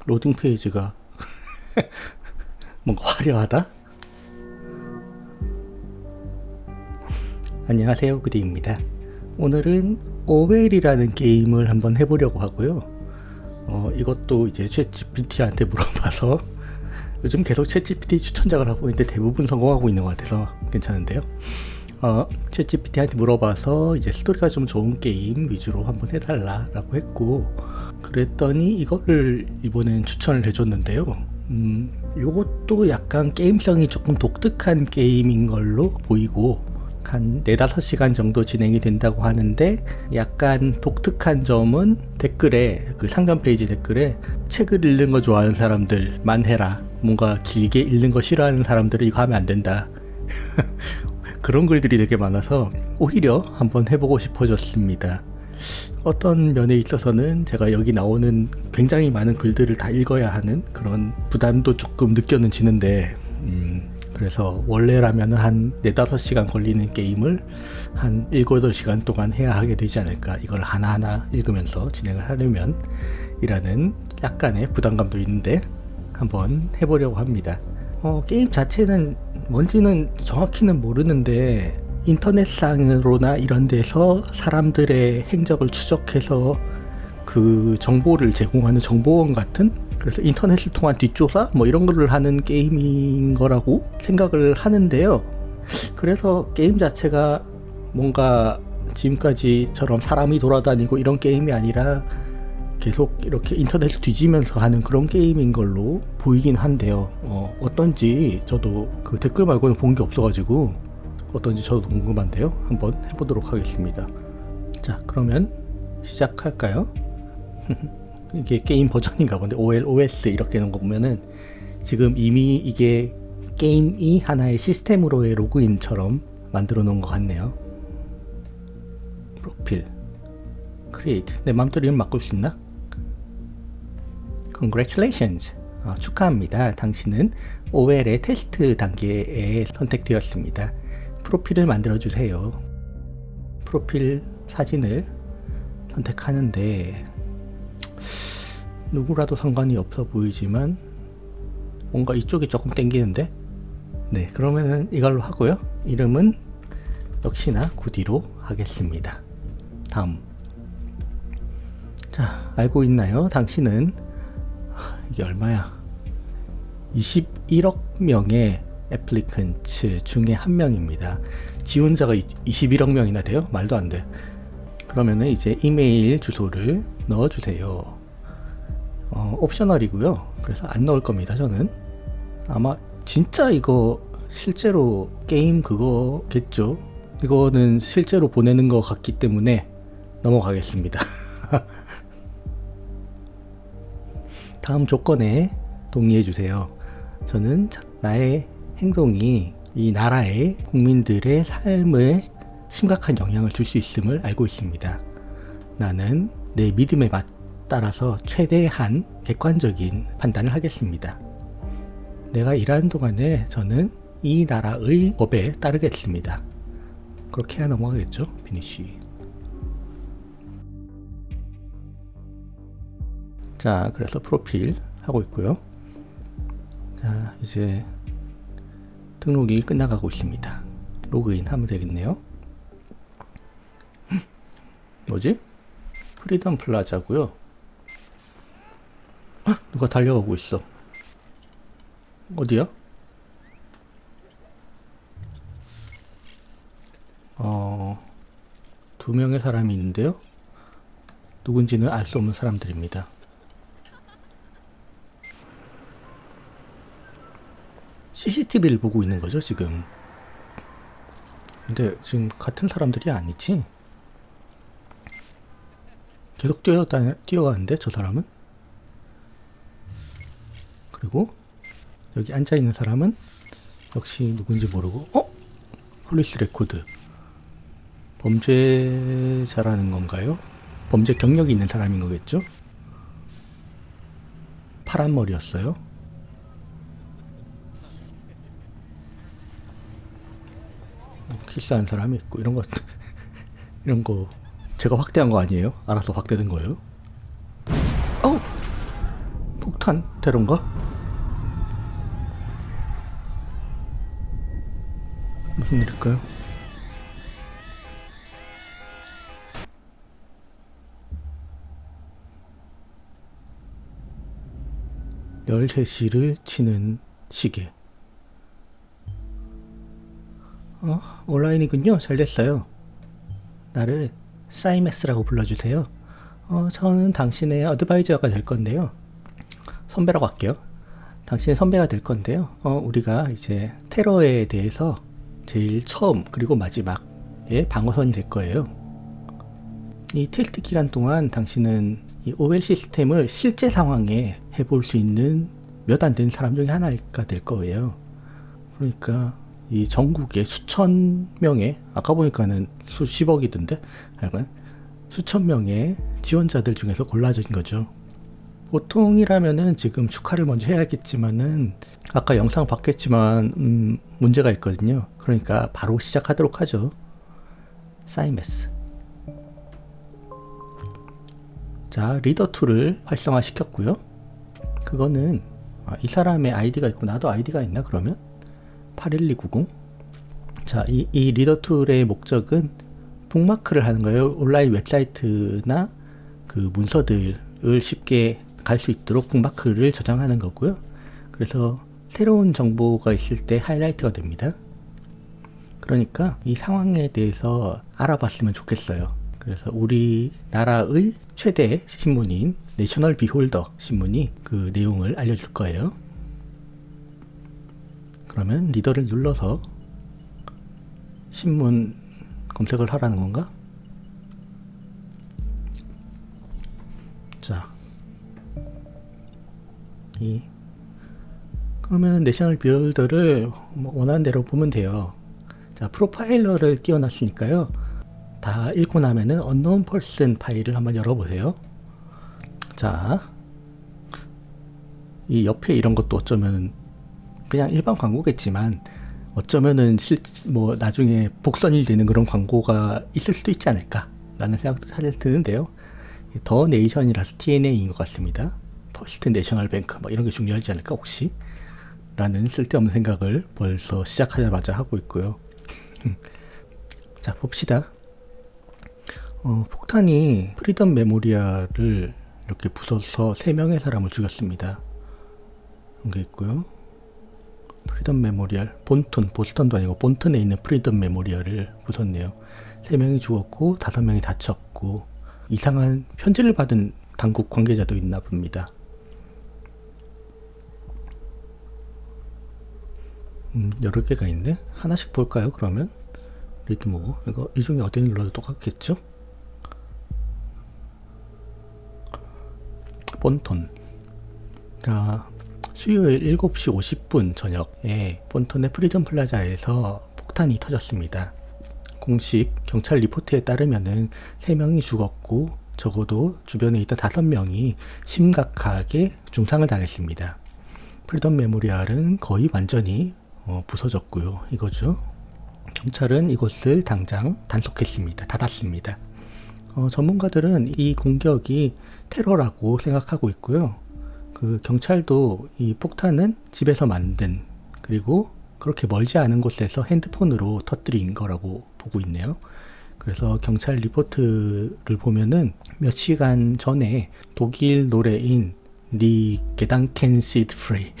로딩 페이지가 뭔가 화려하다? 안녕하세요, 그디입니다. 오늘은 오웰이라는 게임을 한번 해보려고 하고요. 이것도 이제 챗GPT한테 물어봐서 요즘 계속 챗GPT 추천작을 하고 있는데 대부분 성공하고 있는 것 같아서 괜찮은데요. 챗GPT한테 물어봐서 이제 스토리가 좀 좋은 게임 위주로 한번 해달라고 했고, 그랬더니 이거를 이번엔 추천을 해줬는데요. 요것도 약간 게임성이 조금 독특한 게임인 걸로 보이고, 한 4-5시간 정도 진행이 된다고 하는데, 약간 독특한 점은 댓글에, 그 상점 페이지 댓글에 책을 읽는 거 좋아하는 사람들만 해라, 뭔가 길게 읽는 거 싫어하는 사람들은 이거 하면 안 된다 그런 글들이 되게 많아서 오히려 한번 해보고 싶어졌습니다. 어떤 면에 있어서는 제가 여기 나오는 굉장히 많은 글들을 다 읽어야 하는 그런 부담도 조금 느껴지는데, 그래서 원래라면 한 4-5시간 걸리는 게임을 한 7-8시간 동안 해야 하게 되지 않을까, 이걸 하나하나 읽으면서 진행을 하려면 이라는 약간의 부담감도 있는데 한번 해보려고 합니다. 게임 자체는 뭔지는 정확히는 모르는데, 인터넷상으로나 이런 데서 사람들의 행적을 추적해서 그 정보를 제공하는 정보원 같은, 그래서 인터넷을 통한 뒷조사 뭐 이런 거를 하는 게임인 거라고 생각을 하는데요. 그래서 게임 자체가 뭔가 지금까지처럼 사람이 돌아다니고 이런 게임이 아니라 계속 이렇게 인터넷을 뒤지면서 하는 그런 게임인 걸로 보이긴 한데요. 어떤지 저도 그 댓글 말고는 본 게 없어가지고 어떤지 저도 궁금한데요. 한번 해보도록 하겠습니다. 자, 그러면 시작할까요? 이게 게임 버전인가 본데, OS 이렇게 놓은 거 보면은 지금 이미 이게 게임이 하나의 시스템으로의 로그인처럼 만들어 놓은 것 같네요. 프로필, 크리에이트, 내 맘대로 이름 바꿀 수 있나? Congratulations, 축하합니다. 당신은 OL의 테스트 단계에 선택되었습니다. 프로필을 만들어 주세요. 프로필 사진을 선택하는데 누구라도 상관이 없어 보이지만 뭔가 이쪽이 조금 땡기는데, 네, 그러면은 이걸로 하고요. 이름은 역시나 구디로 하겠습니다. 다음. 자, 알고 있나요? 당신은 이게 얼마야? 21억 명의 애플리컨츠 중에 한 명입니다. 지원자가 21억 명이나 돼요? 말도 안 돼. 그러면은 이제 이메일 주소를 넣어주세요. 옵셔널이고요. 그래서 안 넣을 겁니다. 저는 아마 진짜 이거 실제로 게임 그거겠죠. 이거는 실제로 보내는 것 같기 때문에 넘어가겠습니다. 다음 조건에 동의해 주세요. 저는 나의 행동이 이 나라의 국민들의 삶에 심각한 영향을 줄 수 있음을 알고 있습니다. 나는 내 믿음에 따라서 최대한 객관적인 판단을 하겠습니다. 내가 일하는 동안에 저는 이 나라의 법에 따르겠습니다. 그렇게 해야 넘어가겠죠? 피니쉬. 자, 그래서 프로필 하고 있고요. 자, 이제 등록이 끝나가고 있습니다. 로그인 하면 되겠네요. 뭐지? 프리덤 플라자고요. 누가 달려가고 있어. 어디야? 두 명의 사람이 있는데요. 누군지는 알 수 없는 사람들입니다. CCTV를 보고 있는 거죠, 지금. 근데 지금 같은 사람들이 아니지? 계속 뛰어가는데, 저 사람은? 그리고 여기 앉아있는 사람은 역시 누군지 모르고, 폴리스 레코드. 범죄자라는 건가요? 범죄 경력이 있는 사람인 거겠죠? 파란 머리였어요. 키스하는 사람이 있고, 이런 거 제가 확대한 거 아니에요? 알아서 확대된 거예요? 폭탄 테러인가? 무슨 일일까요? (13시를) 치는 시계. 온라인이군요. 잘 됐어요. 나를 사이메스라고 불러주세요. 저는 당신의 어드바이저가 될 건데요. 선배라고 할게요. 당신의 선배가 될 건데요. 우리가 이제 테러에 대해서 제일 처음 그리고 마지막에 방어선이 될 거예요. 이 테스트 기간 동안 당신은 이 OL 시스템을 실제 상황에 해볼 수 있는 몇 안 되는 사람 중에 하나가 될 거예요. 그러니까 이 전국에 수천 명의, 아까 보니까는 수십억이던데, 하여간 수천 명의 지원자들 중에서 골라진 거죠. 보통이라면은 지금 축하를 먼저 해야겠지만은 아까 영상 봤겠지만 문제가 있거든요. 그러니까 바로 시작하도록 하죠. 사이메스. 자, 리더2를 활성화 시켰고요. 그거는 이 사람의 아이디가 있고 나도 아이디가 있나 그러면? 81290. 자, 이 리더2의 목적은 북마크를 하는 거예요. 온라인 웹사이트나 그 문서들을 쉽게 갈 수 있도록 북마크를 저장하는 거고요. 그래서 새로운 정보가 있을 때 하이라이트가 됩니다. 그러니까 이 상황에 대해서 알아봤으면 좋겠어요. 그래서 우리나라의 최대 신문인 내셔널 비홀더 신문이 그 내용을 알려줄 거예요. 그러면 리더를 눌러서 신문 검색을 하라는 건가? 자, 그러면 내셔널 비홀더를 원하는 대로 보면 돼요. 자, 프로파일러를 띄워놨으니까요. 다 읽고 나면은 unknown person 파일을 한번 열어보세요. 자, 이 옆에 이런 것도 어쩌면 그냥 일반 광고겠지만 어쩌면은 나중에 복선이 되는 그런 광고가 있을 수도 있지 않을까 라는 생각도 사실 드는데요. 더 네이션이라서 TNA인 것 같습니다. 퍼스트 내셔널 뱅크 이런 게 중요하지 않을까 혹시? 라는 쓸데없는 생각을 벌써 시작하자마자 하고 있고요. 자, 봅시다. 폭탄이 프리덤 메모리알을 이렇게 부숴서 3명의 사람을 죽였습니다. 이런 게 있고요. 프리덤 메모리알, 보스턴도 아니고 본턴에 있는 프리덤 메모리알을 부쉈네요. 3명이 죽었고 5명이 다쳤고 이상한 편지를 받은 당국 관계자도 있나 봅니다. 여러 개가 있네. 하나씩 볼까요? 그러면 리드모고 이거 이 중에 어디 눌러도 똑같겠죠? 본톤. 자, 수요일 7시 50분 저녁에 본톤의 프리덤 플라자에서 폭탄이 터졌습니다. 공식 경찰 리포트에 따르면은 3명이 죽었고 적어도 주변에 있던 5명이 심각하게 중상을 당했습니다. 프리덤 메모리알은 거의 완전히 부서졌고요. 이거죠. 경찰은 이곳을 당장 단속했습니다. 닫았습니다. 전문가들은 이 공격이 테러라고 생각하고 있고요. 그 경찰도 이 폭탄은 집에서 만든, 그리고 그렇게 멀지 않은 곳에서 핸드폰으로 터뜨린 거라고 보고 있네요. 그래서 경찰 리포트를 보면은 몇 시간 전에 독일 노래인 니 게단켄 시드 프리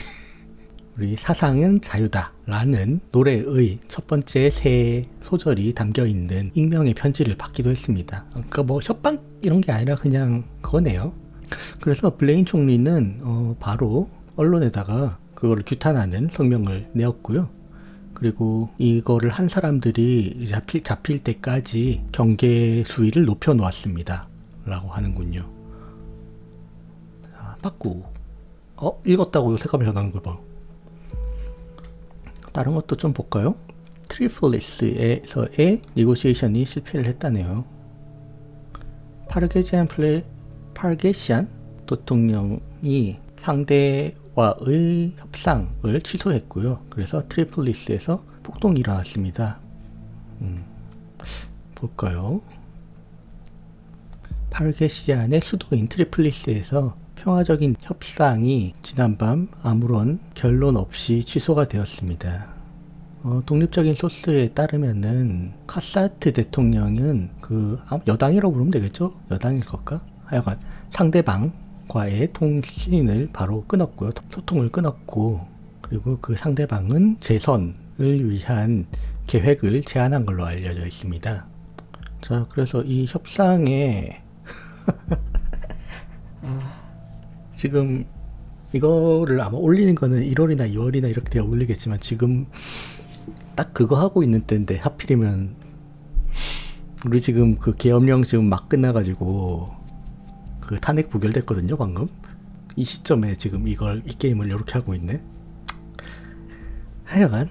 우리 사상은 자유다 라는 노래의 첫 번째 세 소절이 담겨있는 익명의 편지를 받기도 했습니다. 그러니까 협박 이런 게 아니라 그냥 그거네요. 그래서 블레인 총리는 바로 언론에다가 그걸 규탄하는 성명을 내었고요. 그리고 이거를 한 사람들이 잡힐 때까지 경계 수위를 높여 놓았습니다 라고 하는군요. 자, 빠꾸. 읽었다고 색감이 변하는 걸 봐. 다른 것도 좀 볼까요? 트리폴리스에서의 니고시에이션이 실패를 했다네요. 파르게시안 대통령이 상대와의 협상을 취소했고요. 그래서 트리폴리스에서 폭동이 일어났습니다. 볼까요? 파르게시안의 수도인 트리폴리스에서 평화적인 협상이 지난밤 아무런 결론 없이 취소가 되었습니다. 독립적인 소스에 따르면은 카사트 대통령은 여당이라고 부르면 되겠죠? 여당일 걸까? 하여간 상대방과의 통신을 바로 끊었고요. 소통을 끊었고, 그리고 그 상대방은 재선을 위한 계획을 제안한 걸로 알려져 있습니다. 자, 그래서 이 협상에 지금 이거를 아마 올리는 거는 1월이나 2월이나 이렇게 되어 올리겠지만 지금 딱 그거 하고 있는 때인데 하필이면 우리 지금 그 계엄령 지금 막 끝나가지고 그 탄핵 부결됐거든요 방금. 이 시점에 지금 이 게임을 이렇게 하고 있네. 하여간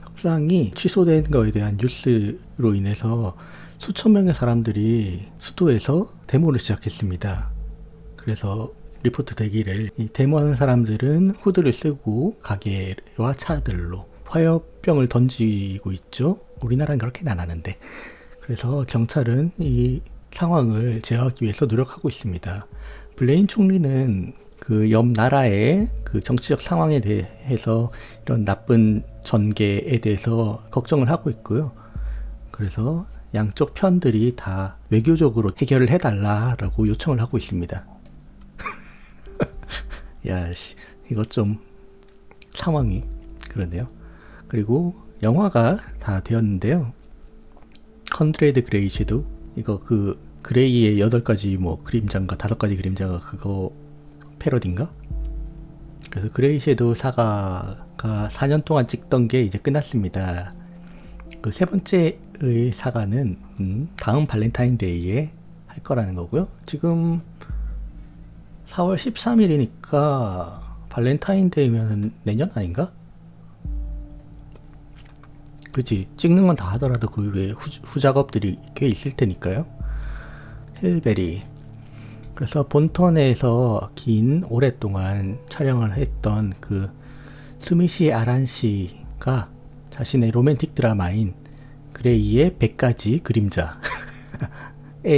협상이 취소된 거에 대한 뉴스로 인해서 수천 명의 사람들이 수도에서 데모를 시작했습니다. 그래서 리포트 되기를, 이 데모하는 사람들은 후드를 쓰고 가게와 차들로 화염병을 던지고 있죠. 우리나라는 그렇게는 안 하는데. 그래서 경찰은 이 상황을 제어하기 위해서 노력하고 있습니다. 블레인 총리는 그 옆 나라의 그 정치적 상황에 대해서 이런 나쁜 전개에 대해서 걱정을 하고 있고요. 그래서 양쪽 편들이 다 외교적으로 해결을 해달라라고 요청을 하고 있습니다. 야씨, 이거 좀 상황이 그러네요. 그리고 영화가 다 되었는데요. 컨드레드 그레이 섀도우, 이거 그 그레이의 8가지 뭐 그림자인가 5가지 그림자가 그거 패러디인가? 그래서 그레이 섀도우 사가가 4년 동안 찍던 게 이제 끝났습니다. 그 세 번째의 사가는 다음 발렌타인데이에 할 거라는 거고요. 지금 4월 13일이니까 발렌타인데이면 내년 아닌가? 그치? 찍는 건 다 하더라도 그 외에 후작업들이 꽤 있을 테니까요. 힐베리. 그래서 본턴에서 오랫동안 촬영을 했던 그 스미시 아란 씨가 자신의 로맨틱 드라마인 그레이의 100가지 그림자에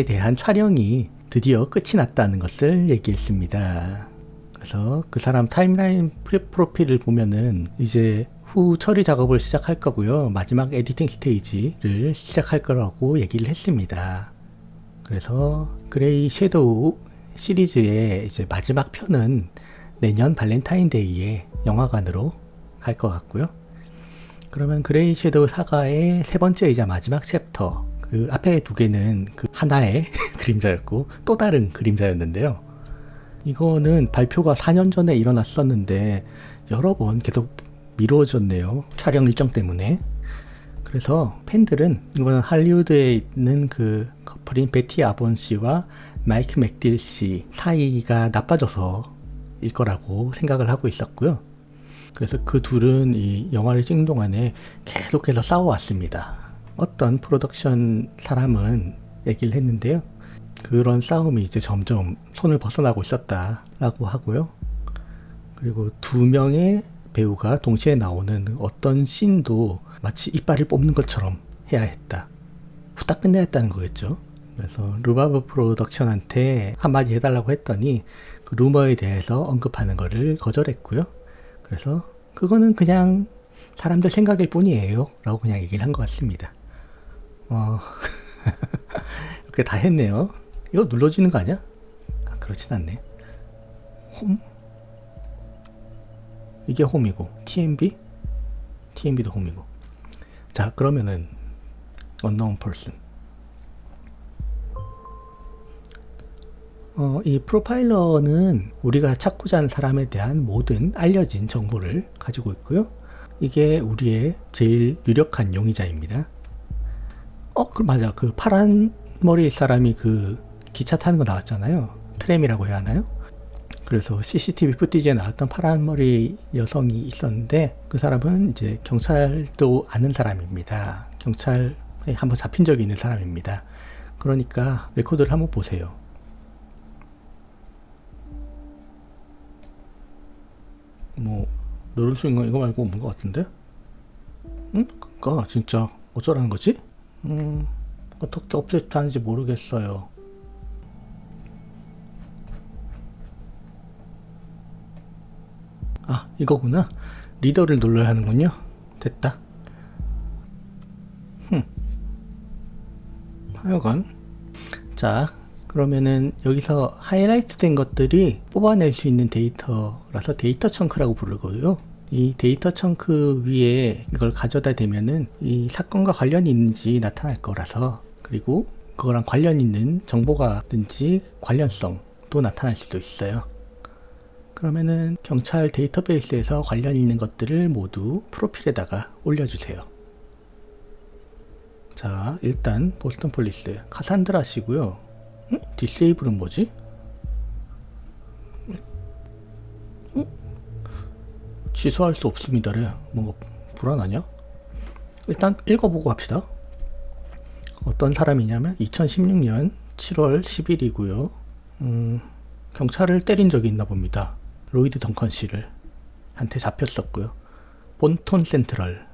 대한 촬영이 드디어 끝이 났다는 것을 얘기했습니다. 그래서 그 사람 타임라인 프로필을 보면은 이제 후 처리 작업을 시작할 거고요. 마지막 에디팅 스테이지를 시작할 거라고 얘기를 했습니다. 그래서 그레이 섀도우 시리즈의 이제 마지막 편은 내년 발렌타인데이에 영화관으로 갈 것 같고요. 그러면 그레이 섀도우 사가의 세 번째이자 마지막 챕터, 그 앞에 두 개는 그 하나의 그림자였고 또 다른 그림자였는데요. 이거는 발표가 4년 전에 일어났었는데 여러 번 계속 미뤄졌네요. 촬영 일정 때문에. 그래서 팬들은 이번 할리우드에 있는 그 커플인 베티 아본 씨와 마이크 맥딜 씨 사이가 나빠져서 일 거라고 생각을 하고 있었고요. 그래서 그 둘은 이 영화를 찍는 동안에 계속해서 싸워왔습니다. 어떤 프로덕션 사람은 얘기를 했는데요. 그런 싸움이 이제 점점 손을 벗어나고 있었다라고 하고요. 그리고 두 명의 배우가 동시에 나오는 어떤 씬도 마치 이빨을 뽑는 것처럼 해야 했다. 후딱 끝내야 했다는 거겠죠. 그래서 루바브 프로덕션한테 한마디 해달라고 했더니 그 루머에 대해서 언급하는 거를 거절했고요. 그래서 그거는 그냥 사람들 생각일 뿐이에요 라고 그냥 얘기를 한 것 같습니다. 이렇게 다 했네요. 이거 눌러지는 거 아니야? 그렇진 않네. 홈? 이게 홈이고 TMB? TMB도 홈이고. 자, 그러면은 unknown person. 이 프로파일러는 우리가 찾고자 하는 사람에 대한 모든 알려진 정보를 가지고 있고요. 이게 우리의 제일 유력한 용의자입니다. 맞아. 그 파란 머리 사람이 그 기차 타는 거 나왔잖아요. 트램이라고 해야 하나요? 그래서 CCTV 푸티지에 나왔던 파란 머리 여성이 있었는데 그 사람은 이제 경찰도 아는 사람입니다. 경찰에 한번 잡힌 적이 있는 사람입니다. 그러니까 레코드를 한번 보세요. 뭐 누를 수 있는 거 이거 말고 없는 것 같은데? 그니까 진짜 어쩌라는 거지? 어떻게 업데이트 하는지 모르겠어요. 아, 이거구나. 리더를 눌러야 하는군요. 됐다. 하여간 자, 그러면은 여기서 하이라이트 된 것들이 뽑아낼 수 있는 데이터라서 데이터 청크라고 부르고요. 이 데이터 청크 위에 이걸 가져다 대면은 이 사건과 관련이 있는지 나타날 거라서, 그리고 그거랑 관련 있는 정보가든지 관련성도 나타날 수도 있어요. 그러면은 경찰 데이터베이스에서 관련 있는 것들을 모두 프로필에다가 올려주세요. 자, 일단 보스턴 폴리스 카산드라 씨고요. 디세이블은 뭐지? 취소할 수 없습니다래. 뭔가 불안하냐? 일단 읽어보고 합시다. 어떤 사람이냐면 2016년 7월 10일이고요. 경찰을 때린 적이 있나 봅니다. 로이드 덩컨 씨를 한테 잡혔었고요. 본톤 센트럴.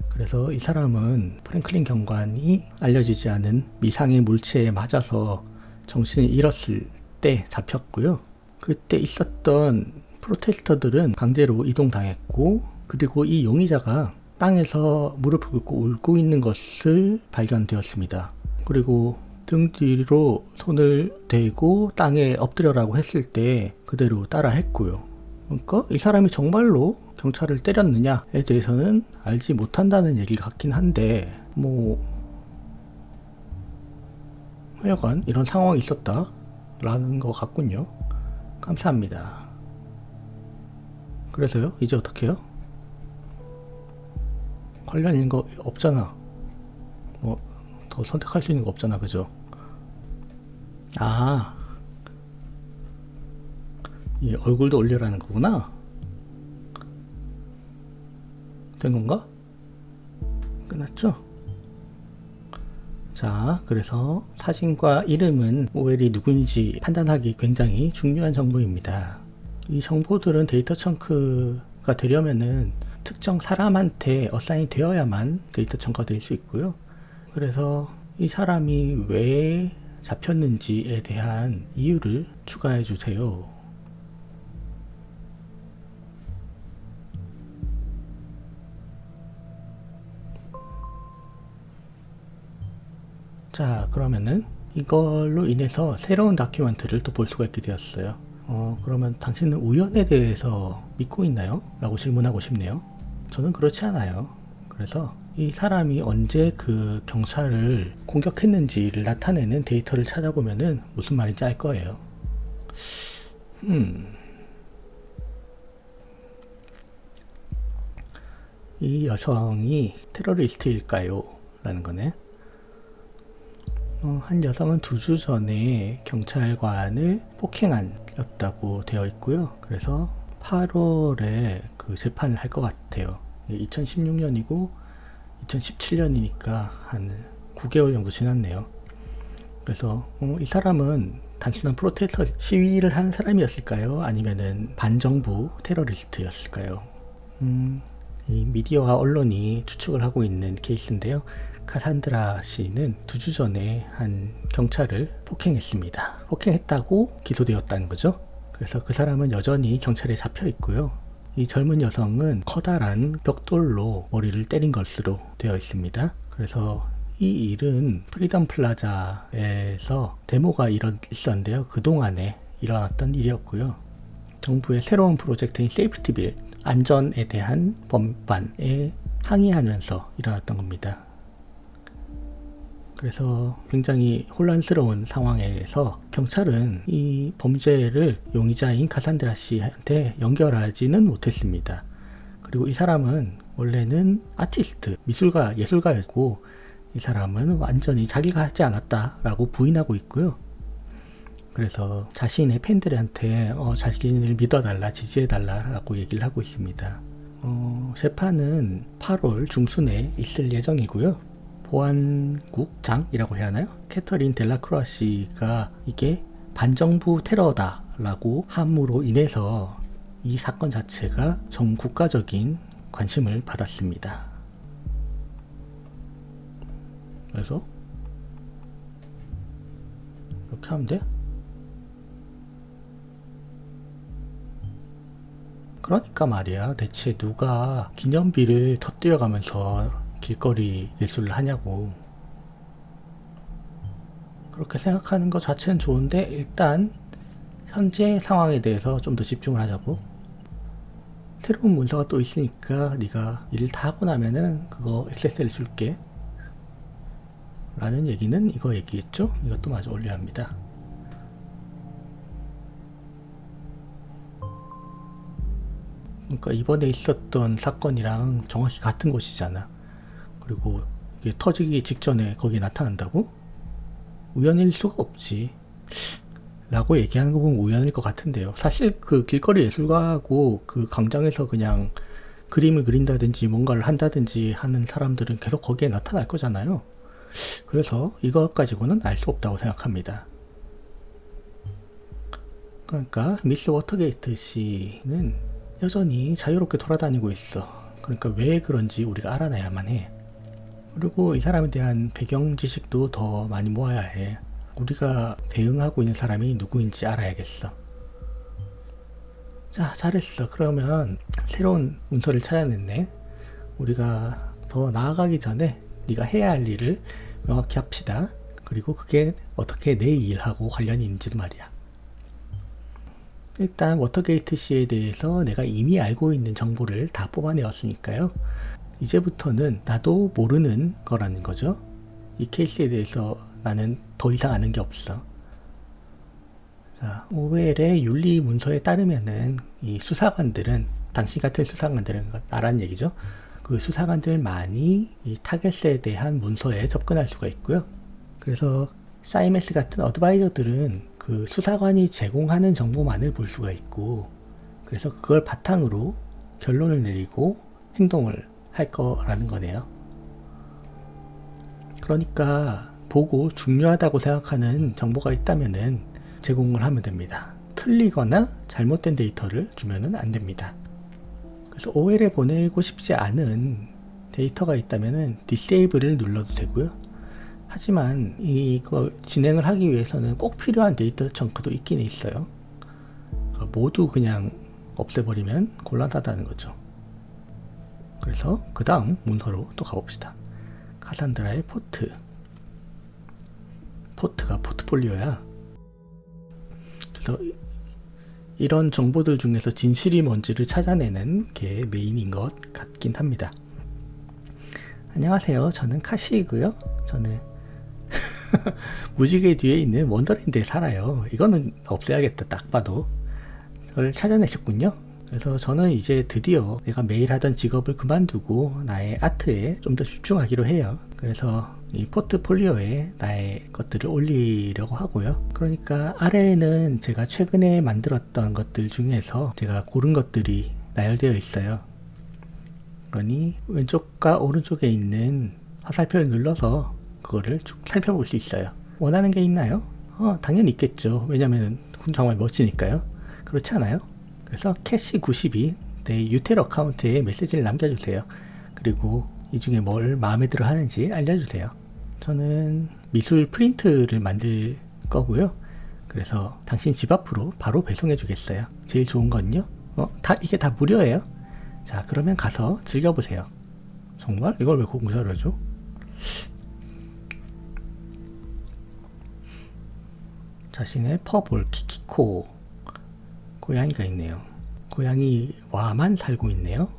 그래서 이 사람은 프랭클린 경관이 알려지지 않은 미상의 물체에 맞아서 정신을 잃었을 때 잡혔고요. 그때 있었던 프로테스터들은 강제로 이동당했고, 그리고 이 용의자가 땅에서 무릎을 꿇고 울고 있는 것을 발견되었습니다. 그리고 등 뒤로 손을 대고 땅에 엎드려라고 했을 때 그대로 따라 했고요. 그러니까 이 사람이 정말로 경찰을 때렸느냐에 대해서는 알지 못한다는 얘기 같긴 한데, 뭐 하여간 이런 상황이 있었다 라는 것 같군요. 감사합니다. 그래서요? 이제 어떻게 해요? 관련 있는 거 없잖아. 뭐 더 선택할 수 있는 거 없잖아, 그죠? 아, 이 얼굴도 올려라는 거구나. 된 건가? 끝났죠? 자, 그래서 사진과 이름은 OL이 누군지 판단하기 굉장히 중요한 정보입니다. 이 정보들은 데이터 청크가 되려면은 특정 사람한테 어사인이 되어야만 데이터 청크가 될 수 있고요. 그래서 이 사람이 왜 잡혔는지에 대한 이유를 추가해 주세요. 자, 그러면은 이걸로 인해서 새로운 다큐멘트를 또 볼 수가 있게 되었어요. 그러면 당신은 우연에 대해서 믿고 있나요? 라고 질문하고 싶네요. 저는 그렇지 않아요. 그래서 이 사람이 언제 그 경찰을 공격했는지를 나타내는 데이터를 찾아보면은 무슨 말인지 알 거예요. 이 여성이 테러리스트일까요? 라는 거네. 한 여성은 2주 전에 경찰관을 폭행한 였다고 되어 있고요. 그래서 8월에 그 재판을 할 것 같아요. 2016년이고 2017년이니까 한 9개월 정도 지났네요. 그래서 이 사람은 단순한 프로테스터 시위를 한 사람이었을까요? 아니면은 반정부 테러리스트였을까요? 이 미디어와 언론이 추측을 하고 있는 케이스인데요. 카산드라 씨는 2주 전에 한 경찰을 폭행했습니다. 폭행했다고 기소되었다는 거죠. 그래서 그 사람은 여전히 경찰에 잡혀 있고요. 이 젊은 여성은 커다란 벽돌로 머리를 때린 것으로 되어 있습니다. 그래서 이 일은 프리덤 플라자에서 데모가 있었는데요. 그동안에 일어났던 일이었고요. 정부의 새로운 프로젝트인 세이프티빌, 안전에 대한 법안에 항의하면서 일어났던 겁니다. 그래서 굉장히 혼란스러운 상황에서 경찰은 이 범죄를 용의자인 카산드라 씨한테 연결하지는 못했습니다. 그리고 이 사람은 원래는 아티스트, 예술가였고, 이 사람은 완전히 자기가 하지 않았다라고 부인하고 있고요. 그래서 자신의 팬들한테 자신을 믿어달라, 지지해달라라고 얘기를 하고 있습니다. 재판은 8월 중순에 있을 예정이고요. 보안국장이라고 해야 하나요? 캐터린 델라크루아 씨가 이게 반정부 테러다라고 함으로 인해서 이 사건 자체가 전 국가적인 관심을 받았습니다. 그래서 이렇게 하면 돼? 그러니까 말이야, 대체 누가 기념비를 터뜨려가면서 길거리 예술을 하냐고. 그렇게 생각하는 것 자체는 좋은데 일단 현재 상황에 대해서 좀 더 집중을 하자고. 새로운 문서가 또 있으니까 네가 일을 다 하고 나면은 그거 XSL 줄게 라는 얘기는 이거 얘기겠죠? 이것도 마저 올려야 합니다. 그러니까 이번에 있었던 사건이랑 정확히 같은 곳이잖아. 그리고 이게 터지기 직전에 거기에 나타난다고? 우연일 수가 없지 라고 얘기하는 거 보면 우연일 것 같은데요. 사실 그 길거리 예술가하고 그 광장에서 그냥 그림을 그린다든지 뭔가를 한다든지 하는 사람들은 계속 거기에 나타날 거잖아요. 그래서 이것 가지고는 알 수 없다고 생각합니다. 그러니까 미스 워터게이트 씨는 여전히 자유롭게 돌아다니고 있어. 그러니까 왜 그런지 우리가 알아내야만 해. 그리고 이 사람에 대한 배경 지식도 더 많이 모아야 해. 우리가 대응하고 있는 사람이 누구인지 알아야겠어. 자, 잘했어. 그러면 새로운 문서를 찾아냈네. 우리가 더 나아가기 전에 네가 해야 할 일을 명확히 합시다. 그리고 그게 어떻게 내 일하고 관련이 있는지도 말이야. 일단 워터게이트 씨에 대해서 내가 이미 알고 있는 정보를 다 뽑아내었으니까요. 이제부터는 나도 모르는 거라는 거죠. 이 케이스에 대해서 나는 더 이상 아는 게 없어. 자, 오웰의 윤리 문서에 따르면은 이 수사관들은, 당신 같은 수사관들은 나란 얘기죠. 그 수사관들만이 이 타겟에 대한 문서에 접근할 수가 있고요. 그래서 사이메스 같은 어드바이저들은 그 수사관이 제공하는 정보만을 볼 수가 있고, 그래서 그걸 바탕으로 결론을 내리고 행동을 할 거라는 거네요. 그러니까 보고 중요하다고 생각하는 정보가 있다면은 제공을 하면 됩니다. 틀리거나 잘못된 데이터를 주면은 안 됩니다. 그래서 OL에 보내고 싶지 않은 데이터가 있다면은 디세이블을 눌러도 되고요. 하지만 이거 진행을 하기 위해서는 꼭 필요한 데이터 청크도 있긴 있어요. 모두 그냥 없애버리면 곤란하다는 거죠. 그래서 그 다음 문서로 또 가봅시다. 카산드라의 포트. 포트가 포트폴리오야. 그래서 이런 정보들 중에서 진실이 뭔지를 찾아내는 게 메인인 것 같긴 합니다. 안녕하세요. 저는 카시이고요. 저는 무지개 뒤에 있는 원더랜드에 살아요. 이거는 없애야겠다. 딱 봐도. 저를 찾아내셨군요. 그래서 저는 이제 드디어 내가 매일 하던 직업을 그만두고 나의 아트에 좀 더 집중하기로 해요. 그래서 이 포트폴리오에 나의 것들을 올리려고 하고요. 그러니까 아래에는 제가 최근에 만들었던 것들 중에서 제가 고른 것들이 나열되어 있어요. 그러니 왼쪽과 오른쪽에 있는 화살표를 눌러서 그거를 쭉 살펴볼 수 있어요. 원하는 게 있나요? 당연히 있겠죠. 왜냐면 정말 멋지니까요. 그렇지 않아요? 그래서 캐시 92 내 유텔 어카운트에 메시지를 남겨주세요. 그리고 이 중에 뭘 마음에 들어 하는지 알려주세요. 저는 미술 프린트를 만들 거고요. 그래서 당신 집 앞으로 바로 배송해 주겠어요. 제일 좋은 건요? 이게 다 무료예요. 자, 그러면 가서 즐겨보세요. 정말? 이걸 왜 공짜로 해줘? 자신의 퍼볼 키키코 고양이가 있네요. 고양이와만 살고 있네요.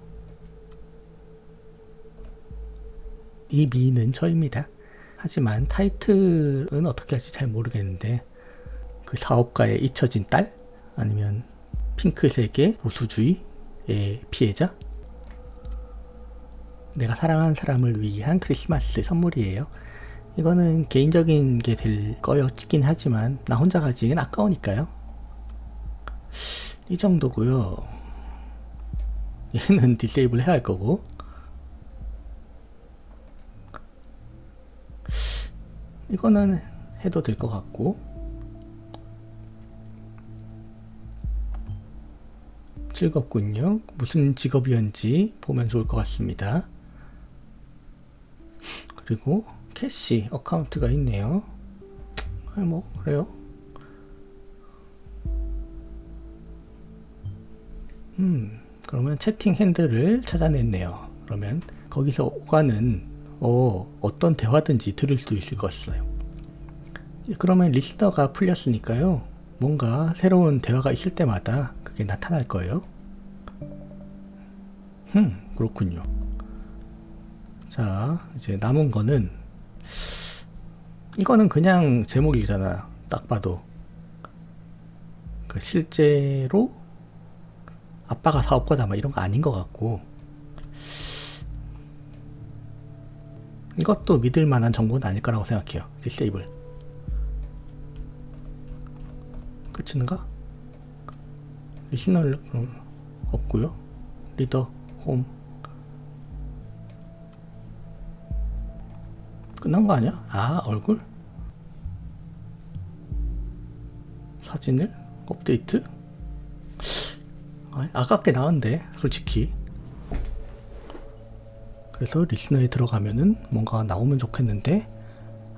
이 미는 저입니다. 하지만 타이틀은 어떻게 할지 잘 모르겠는데 그 사업가의 잊혀진 딸? 아니면 핑크색의 보수주의의 피해자? 내가 사랑하는 사람을 위한 크리스마스 선물이에요. 이거는 개인적인 게 될 거였긴 하지만 나 혼자 가지긴 아까우니까요. 이 정도고요. 얘는 디세이블 해야 할 거고. 이거는 해도 될 것 같고. 즐겁군요. 무슨 직업이었는지 보면 좋을 것 같습니다. 그리고 캐시 어카운트가 있네요. 뭐 그래요. 그러면 채팅 핸들을 찾아냈네요. 그러면 거기서 오가는 어떤 대화든지 들을 수 있을 것이어요. 그러면 리스너가 풀렸으니까요. 뭔가 새로운 대화가 있을 때마다 그게 나타날 거예요. 그렇군요. 자, 이제 남은 거는 이거는 그냥 제목이잖아. 딱 봐도. 그 실제로 아빠가 사업가다 막 이런 거 아닌 것 같고, 이것도 믿을 만한 정보는 아닐 거라고 생각해요. 디세이블. 끝인가? 리스널 없고요. 리더 홈 끝난 거 아니야? 아, 얼굴? 사진을? 업데이트? 아깝게 나왔는데 솔직히. 그래서 리스너에 들어가면은 뭔가 나오면 좋겠는데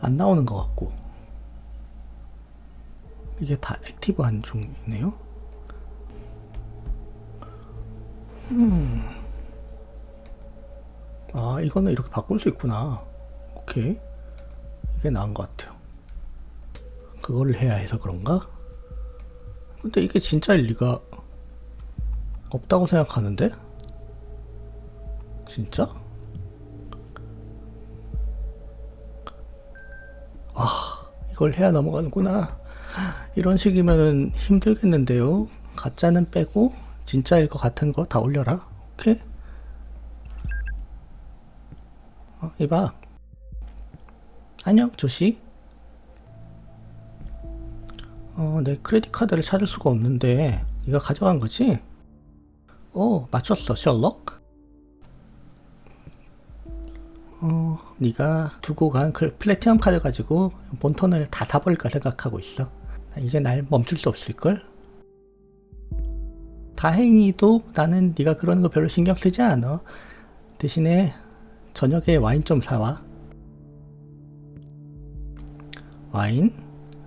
안 나오는 것 같고, 이게 다 액티브한 중이네요. 아, 이거는 이렇게 바꿀 수 있구나. 오케이, 이게 나은 것 같아요. 그거를 해야 해서 그런가? 근데 이게 진짜일 리가 없다고 생각하는데? 진짜? 이걸 해야 넘어가는구나. 이런 식이면은 힘들겠는데요. 가짜는 빼고 진짜일 것 같은 거 다 올려라. 오케이? 이봐. 안녕, 조시. 내 크레딧 카드를 찾을 수가 없는데 네가 가져간 거지? 맞췄어, 셜록. 네가 두고 간 플래티넘 카드 가지고 본턴을 다 사버릴까 생각하고 있어. 이제 날 멈출 수 없을걸? 다행히도 나는 네가 그러는 거 별로 신경 쓰지 않아. 대신에 저녁에 와인 좀 사와. 와인?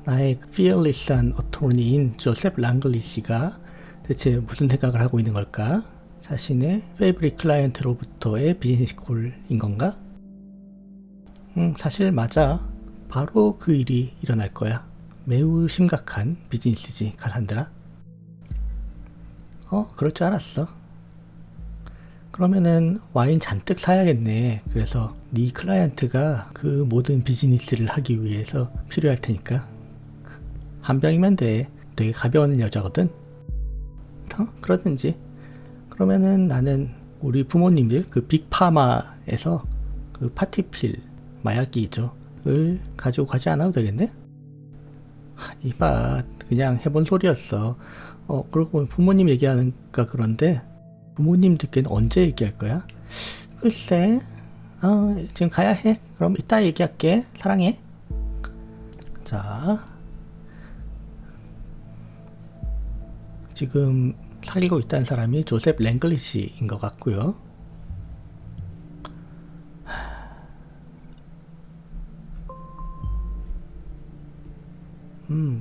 나의 피어리스한 어토니인 조셉 랑글리시가 대체 무슨 생각을 하고 있는 걸까? 자신의 페이브릿 클라이언트로부터의 비즈니스 콜인 건가? 사실 맞아. 바로 그 일이 일어날 거야. 매우 심각한 비즈니스지, 카산드라. 그럴 줄 알았어. 그러면은 와인 잔뜩 사야겠네. 그래서 네 클라이언트가 그 모든 비즈니스를 하기 위해서 필요할 테니까. 한 병이면 돼. 되게 가벼운 여자거든. 그러든지. 그러면은 나는 우리 부모님들 그 빅파마에서 그 파티필 마약이죠 을 가지고 가지 않아도 되겠네? 이봐, 그냥 해본 소리였어. 그리고 부모님 얘기하니까 그런데 부모님들께는 언제 얘기할 거야? 글쎄, 지금 가야 해. 그럼 이따 얘기할게. 사랑해. 자, 지금 사귀고 있다는 사람이 조셉 랭글리시인 것 같고요.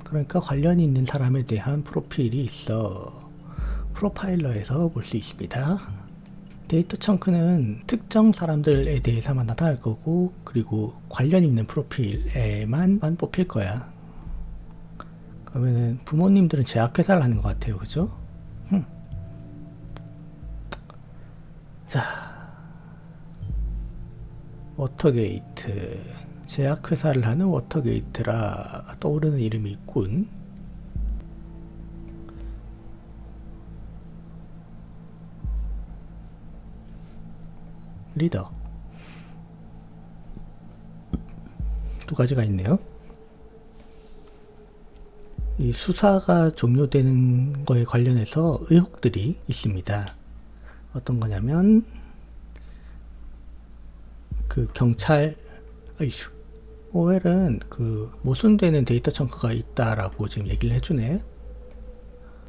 그러니까 관련이 있는 사람에 대한 프로필이 있어. 프로파일러에서 볼 수 있습니다. 데이터 청크는 특정 사람들에 대해서만 나타날 거고, 그리고 관련 있는 프로필에만 뽑힐 거야. 그러면은 부모님들은 제약회사를 하는 것 같아요. 그죠? 자, 워터게이트. 제약회사를 하는 워터게이트라 떠오르는 이름이 있군. 리더. 두 가지가 있네요. 이 수사가 종료되는 거에 관련해서 의혹들이 있습니다. 어떤 거냐면 그 경찰 OL은 그 모순되는 데이터 청크가 있다라고 지금 얘기를 해주네.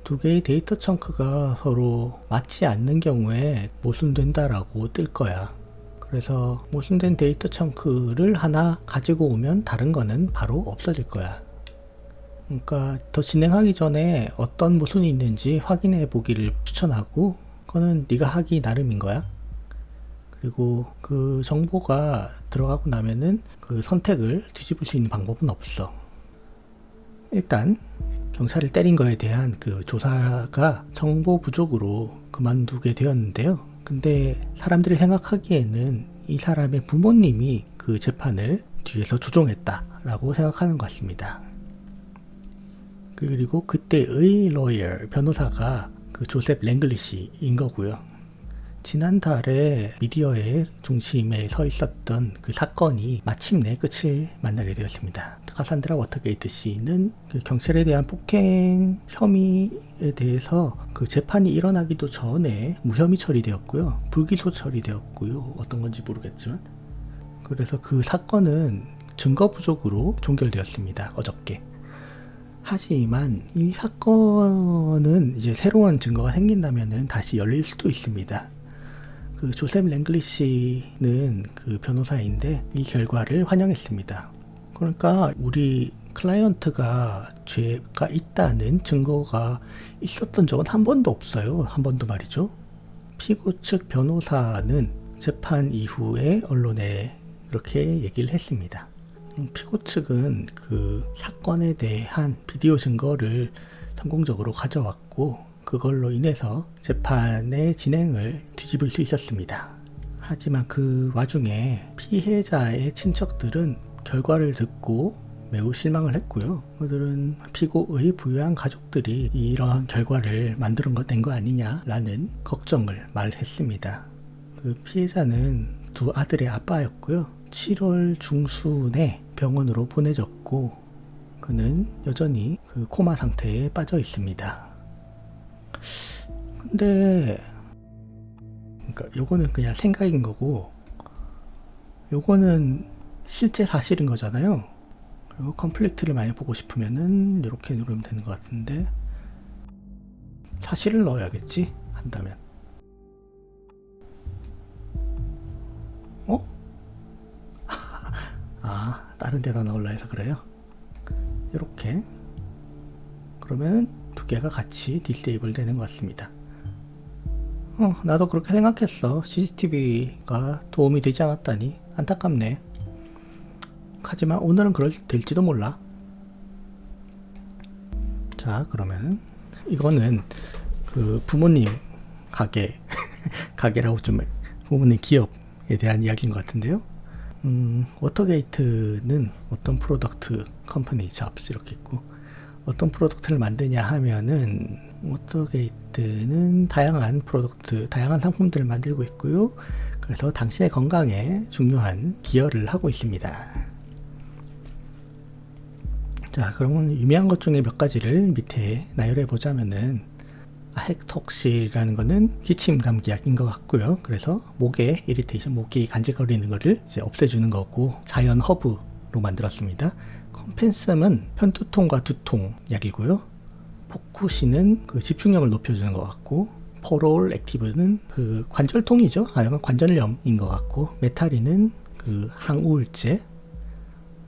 두 개의 데이터 청크가 서로 맞지 않는 경우에 모순된다라고 뜰 거야. 그래서 모순된 데이터 청크를 하나 가지고 오면 다른 거는 바로 없어질 거야. 그러니까 더 진행하기 전에 어떤 모순이 있는지 확인해 보기를 추천하고, 그거는 네가 하기 나름인 거야. 그리고 그 정보가 들어가고 나면은 그 선택을 뒤집을 수 있는 방법은 없어. 일단 경찰을 때린 거에 대한 그 조사가 정보 부족으로 그만두게 되었는데요. 근데 사람들이 생각하기에는 이 사람의 부모님이 그 재판을 뒤에서 조종했다라고 생각하는 것 같습니다. 그리고 그때의 로이어 변호사가 그 조셉 랭글리시인 거고요. 지난달에 미디어의 중심에 서 있었던 그 사건이 마침내 끝을 만나게 되었습니다. 카산드라 워터게이트 씨는 그 경찰에 대한 폭행 혐의에 대해서 그 재판이 일어나기도 전에 무혐의 처리되었고요. 불기소 처리되었고요. 어떤 건지 모르겠지만. 그래서 그 사건은 증거 부족으로 종결되었습니다. 어저께. 하지만 이 사건은 이제 새로운 증거가 생긴다면은 다시 열릴 수도 있습니다. 그 조셉 랭글리시는 그 변호사인데 이 결과를 환영했습니다. 그러니까 우리 클라이언트가 죄가 있다는 증거가 있었던 적은 한 번도 없어요. 한 번도 말이죠. 피고 측 변호사는 재판 이후에 언론에 그렇게 얘기를 했습니다. 피고 측은 그 사건에 대한 비디오 증거를 성공적으로 가져왔고 그걸로 인해서 재판의 진행을 뒤집을 수 있었습니다. 하지만 그 와중에 피해자의 친척들은 결과를 듣고 매우 실망을 했고요. 그들은 피고의 부유한 가족들이 이러한 결과를 낸 거 아니냐라는 걱정을 말했습니다. 그 피해자는 두 아들의 아빠였고요. 7월 중순에 병원으로 보내졌고 그는 여전히 그 코마 상태에 빠져 있습니다. 근데 그러니까 요거는 그냥 생각인 거고 요거는 실제 사실인 거잖아요. 그리고 컴플리트를 많이 보고 싶으면은 이렇게 누르면 되는 것 같은데 사실을 넣어야겠지 한다면. 다른 데다 넣으려 해서 그래요. 이렇게 그러면 두 개가 같이 디세이블 되는 것 같습니다. 나도 그렇게 생각했어. CCTV가 도움이 되지 않았다니 안타깝네. 하지만 오늘은 될지도 몰라. 자, 그러면 이거는 그 부모님 가게라고 좀 부모님 기업에 대한 이야기인 것 같은데요. 워터게이트는 어떤 프로덕트 컴퍼니 잡스 이렇게 있고 어떤 프로덕트를 만드냐 하면은 워터게이트는 다양한 상품들을 만들고 있고요. 그래서 당신의 건강에 중요한 기여를 하고 있습니다. 자, 그러면 유명한 것 중에 몇 가지를 밑에 나열해 보자면은 헥톡실이라는 거는 기침 감기약인 것 같고요. 그래서 목에 이리테이션, 목이 간질거리는 거를 이제 없애주는 거고 자연 허브로 만들었습니다. 컴펜섬은 편두통과 두통 약이고요. 포쿠시는 그 집중력을 높여주는 것 같고 포롤 액티브는 그 관절통이죠. 관절염인 것 같고 메타리는 그 항우울제,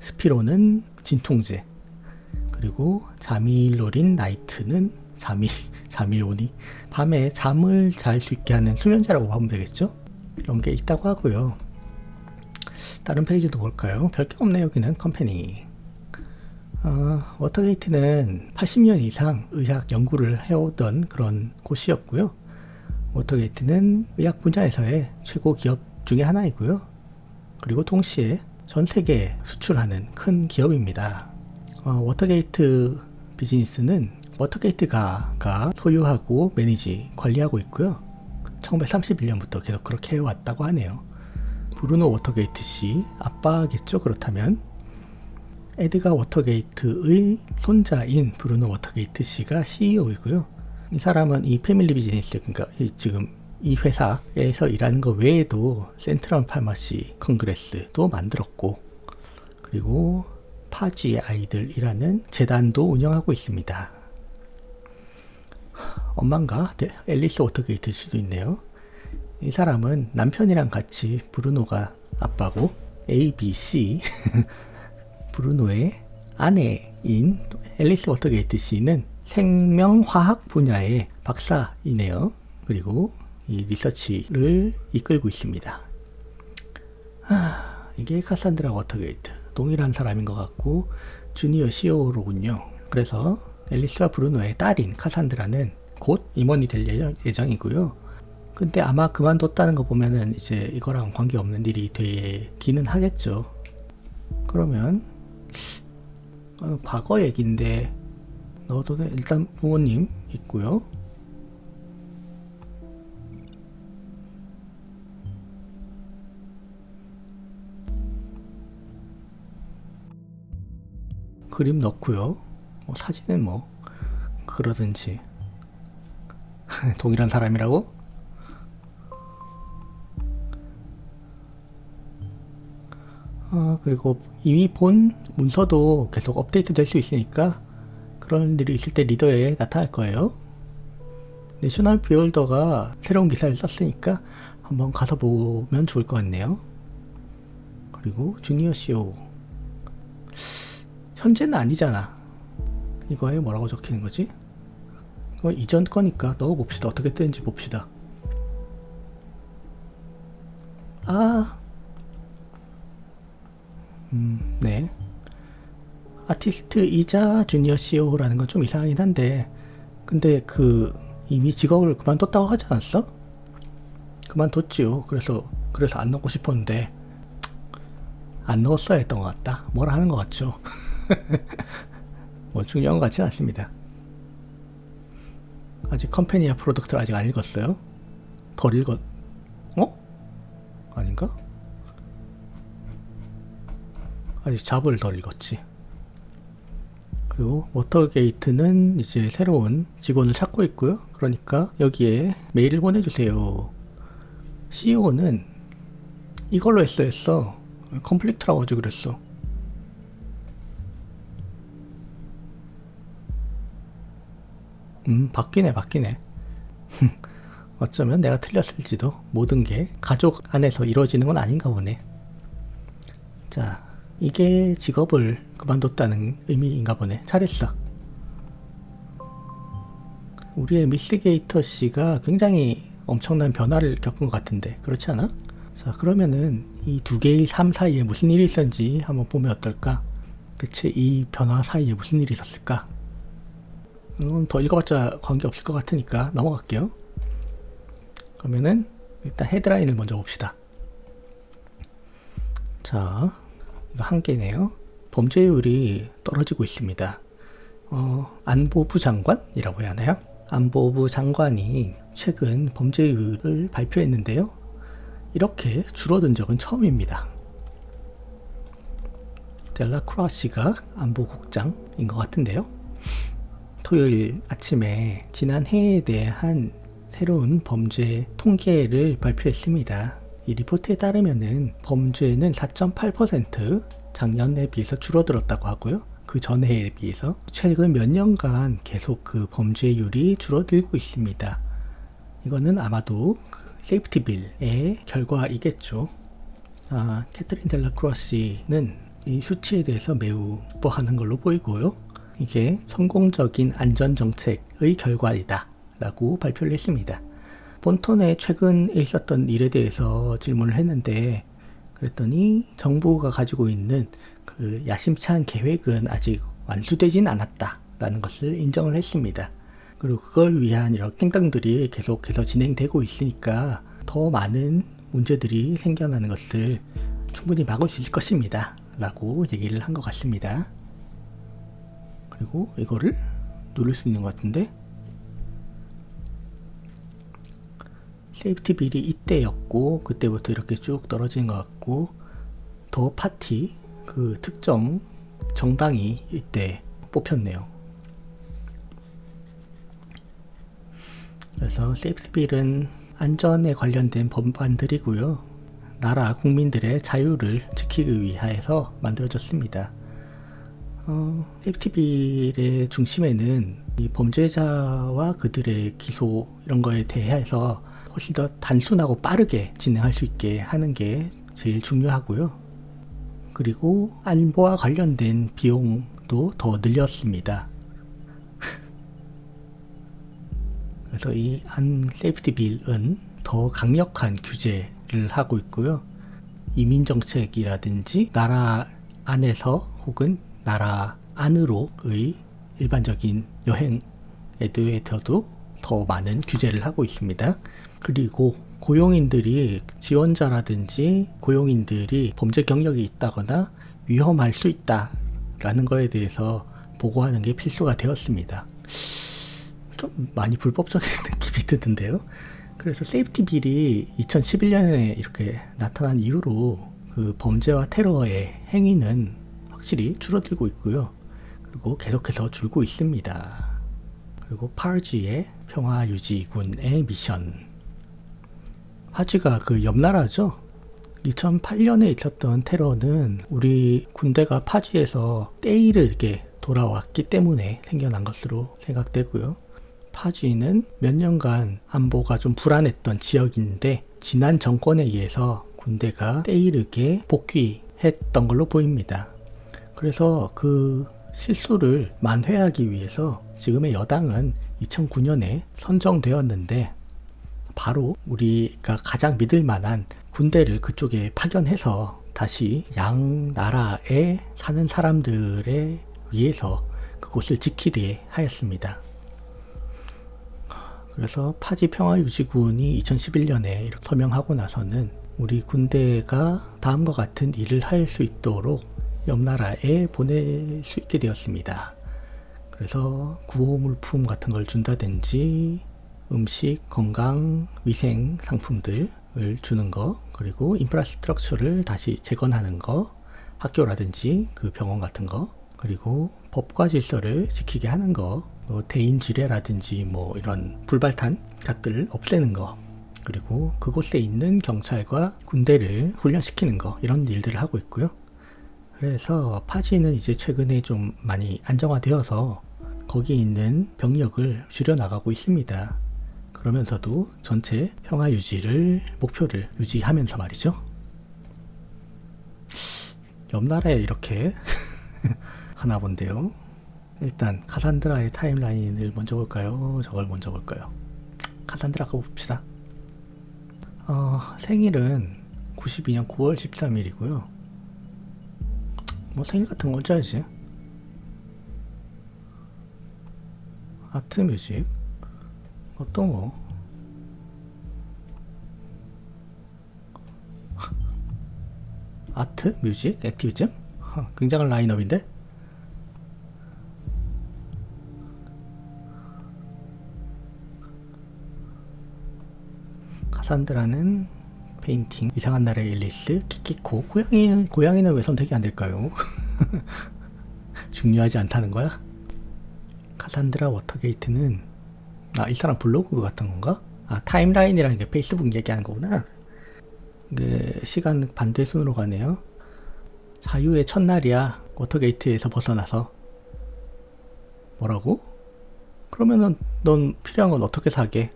스피로는 진통제, 그리고 자밀로린 나이트는 잠이 밤에 잠을 잘 수 있게 하는 수면제라고 보면 되겠죠. 이런 게 있다고 하고요. 다른 페이지도 볼까요? 별게 없네. 여기는 컴퍼니. 워터게이트는 80년 이상 의학 연구를 해오던 그런 곳이었고요. 워터게이트는 의학 분야에서의 최고 기업 중에 하나이고요. 그리고 동시에 전 세계에 수출하는 큰 기업입니다. 워터게이트 비즈니스는 워터게이트가 소유하고 관리하고 있고요. 1931년부터 계속 그렇게 해왔다고 하네요. 브루노 워터게이트 씨 아빠겠죠. 그렇다면 에드가 워터게이트의 손자인 브루노 워터게이트 씨가 CEO이고요. 이 사람은 이 패밀리 비즈니스, 그러니까 지금 이 회사에서 일하는 것 외에도 센트럴 파머시 컨그레스도 만들었고, 그리고 파지의 아이들이라는 재단도 운영하고 있습니다. 엄마인가? 앨리스 워터게이트 씨도 있네요. 이 사람은 남편이랑 같이 브루노가 아빠고 ABC 브루노의 아내인 앨리스 워터게이트 씨는 생명화학 분야의 박사이네요. 그리고 이 리서치를 이끌고 있습니다. 이게 카산드라 워터게이트. 동일한 사람인 것 같고 주니어 CEO로군요. 그래서 앨리스와 브루노의 딸인 카산드라는 곧 임원이 될 예정이고요. 근데 아마 그만뒀다는 거 보면은 이제 이거랑 관계없는 일이 되기는 하겠죠. 그러면 과거 얘기인데 너도 일단 부모님 있고요. 그림 넣고요. 사진은 뭐 그러든지. 동일한 사람이라고? 그리고 이미 본 문서도 계속 업데이트 될 수 있으니까 그런 일이 있을 때 리더에 나타날 거예요. 내셔널 비홀더가 새로운 기사를 썼으니까 한번 가서 보면 좋을 것 같네요. 그리고 주니어 CEO. 현재는 아니잖아. 이거에 뭐라고 적히는 거지? 이거 이전 거니까 넣어봅시다. 어떻게 뜨는지 봅시다. 네. 아티스트이자 주니어 CEO라는 건 좀 이상하긴 한데, 근데 이미 직업을 그만뒀다고 하지 않았어? 그만뒀지요. 그래서 안 넣고 싶었는데 안 넣었어야 했던 것 같다. 뭐라 하는 것 같죠. 뭐 중요한 것 같지는 않습니다. 아직 컴퍼니와 프로덕트를 아직 안 읽었어요. 덜 읽었... 아닌가? 아직 잡을 덜 읽었지. 그리고 워터게이트는 이제 새로운 직원을 찾고 있고요. 그러니까 여기에 메일을 보내주세요. CEO는 이걸로 했어. 컴플리트라고 하지 그랬어. 바뀌네. 어쩌면 내가 틀렸을지도. 모든 게 가족 안에서 이루어지는 건 아닌가 보네. 자, 이게 직업을 그만뒀다는 의미인가 보네. 잘했어. 우리의 미스 게이터 씨가 굉장히 엄청난 변화를 겪은 것 같은데 그렇지 않아? 자, 그러면은 이 두 개의 삶 사이에 무슨 일이 있었는지 한번 보면 어떨까? 대체 이 변화 사이에 무슨 일이 있었을까? 더 읽어봤자 관계없을 것 같으니까 넘어갈게요. 그러면은 일단 헤드라인을 먼저 봅시다. 자, 이거 한 개네요. 범죄율이 떨어지고 있습니다. 안보부 장관이라고 해야 하나요? 안보부 장관이 최근 범죄율을 발표했는데요. 이렇게 줄어든 적은 처음입니다. 델라크루아 씨가 안보국장인 것 같은데요. 토요일 아침에 지난 해에 대한 새로운 범죄 통계를 발표했습니다. 이 리포트에 따르면은 범죄는 4.8% 작년에 비해서 줄어들었다고 하고요. 그 전해에 비해서 최근 몇 년간 계속 그 범죄율이 줄어들고 있습니다. 이거는 아마도 세이프티 빌의 결과이겠죠. 캐트린 델라크루아 씨는 이 수치에 대해서 매우 기뻐하는 걸로 보이고요. 이게 성공적인 안전정책의 결과이다 라고 발표를 했습니다. 본톤에 최근 있었던 일에 대해서 질문을 했는데, 그랬더니 정부가 가지고 있는 그 야심찬 계획은 아직 완수되진 않았다 라는 것을 인정을 했습니다. 그리고 그걸 위한 이런 행동들이 계속해서 진행되고 있으니까 더 많은 문제들이 생겨나는 것을 충분히 막을 수 있을 것입니다 라고 얘기를 한 것 같습니다. 그리고 이거를 누를 수 있는 것 같은데, 세이프티 빌이 이때였고 그때부터 이렇게 쭉 떨어진 것 같고, 더 파티 그 특정 정당이 이때 뽑혔네요. 그래서 세이프티 빌은 안전에 관련된 법안들이고요. 나라 국민들의 자유를 지키기 위해서 만들어졌습니다. 세이프티 빌의 중심에는 이 범죄자와 그들의 기소 이런 거에 대해서 훨씬 더 단순하고 빠르게 진행할 수 있게 하는 게 제일 중요하고요. 그리고 안보와 관련된 비용도 더 늘렸습니다. 그래서 이 안 세이프티 빌은 더 강력한 규제를 하고 있고요. 이민 정책이라든지 나라 안에서 혹은 나라 안으로의 일반적인 여행에 대해서도 더 많은 규제를 하고 있습니다. 그리고 고용인들이 지원자라든지 고용인들이 범죄 경력이 있다거나 위험할 수 있다라는 거에 대해서 보고하는 게 필수가 되었습니다. 좀 많이 불법적인 느낌이 드는데요. 그래서 세이프티 빌이 2011년에 이렇게 나타난 이후로 그 범죄와 테러의 행위는 확실히 줄어들고 있고요. 그리고 계속해서 줄고 있습니다. 그리고 파지의 평화유지군의 미션. 파지가 그 옆나라죠. 2008년에 있었던 테러는 우리 군대가 파지에서 떼이르게 돌아왔기 때문에 생겨난 것으로 생각되고요. 파지는 몇 년간 안보가 좀 불안했던 지역인데 지난 정권에 의해서 군대가 떼이르게 복귀했던 걸로 보입니다. 그래서 그 실수를 만회하기 위해서 지금의 여당은 2009년에 선정되었는데 바로 우리가 가장 믿을 만한 군대를 그쪽에 파견해서 다시 양 나라에 사는 사람들에 위해서 그곳을 지키게 하였습니다. 그래서 파지 평화유지군이 2011년에 이렇게 서명하고 나서는 우리 군대가 다음과 같은 일을 할 수 있도록 옆 나라에 보낼 수 있게 되었습니다. 그래서 구호물품 같은 걸 준다든지 음식, 건강, 위생 상품들을 주는 거, 그리고 인프라스트럭처를 다시 재건하는 거, 학교라든지 그 병원 같은 거, 그리고 법과 질서를 지키게 하는 거, 대인지뢰라든지 뭐 이런 불발탄 것들을 없애는 거, 그리고 그곳에 있는 경찰과 군대를 훈련시키는 거, 이런 일들을 하고 있고요. 그래서 파지는 이제 최근에 좀 많이 안정화되어서 거기 있는 병력을 줄여나가고 있습니다. 그러면서도 전체 평화 유지를 목표를 유지하면서 말이죠. 옆 나라에 이렇게 하나 본데요. 일단 카산드라의 타임라인을 먼저 볼까요? 저걸 먼저 볼까요? 카산드라 거 봅시다. 생일은 92년 9월 13일이고요. 뭐 생일 같은 거 짜야지. 아트 뮤직 또 뭐 아트 뮤직 액티비즘 굉장한 라인업인데. 카산드라는 페인팅, 이상한 나라의 앨리스, 키키코. 고양이는 왜 선택이 안 될까요? 중요하지 않다는 거야? 카산드라 워터게이트는 이 사람 블로그 같은 건가? 타임라인이라는 게 페이스북 얘기하는 거구나. 이게 시간 반대순으로 가네요. 자유의 첫날이야. 워터게이트에서 벗어나서. 뭐라고? 그러면은 넌 필요한 건 어떻게 사게?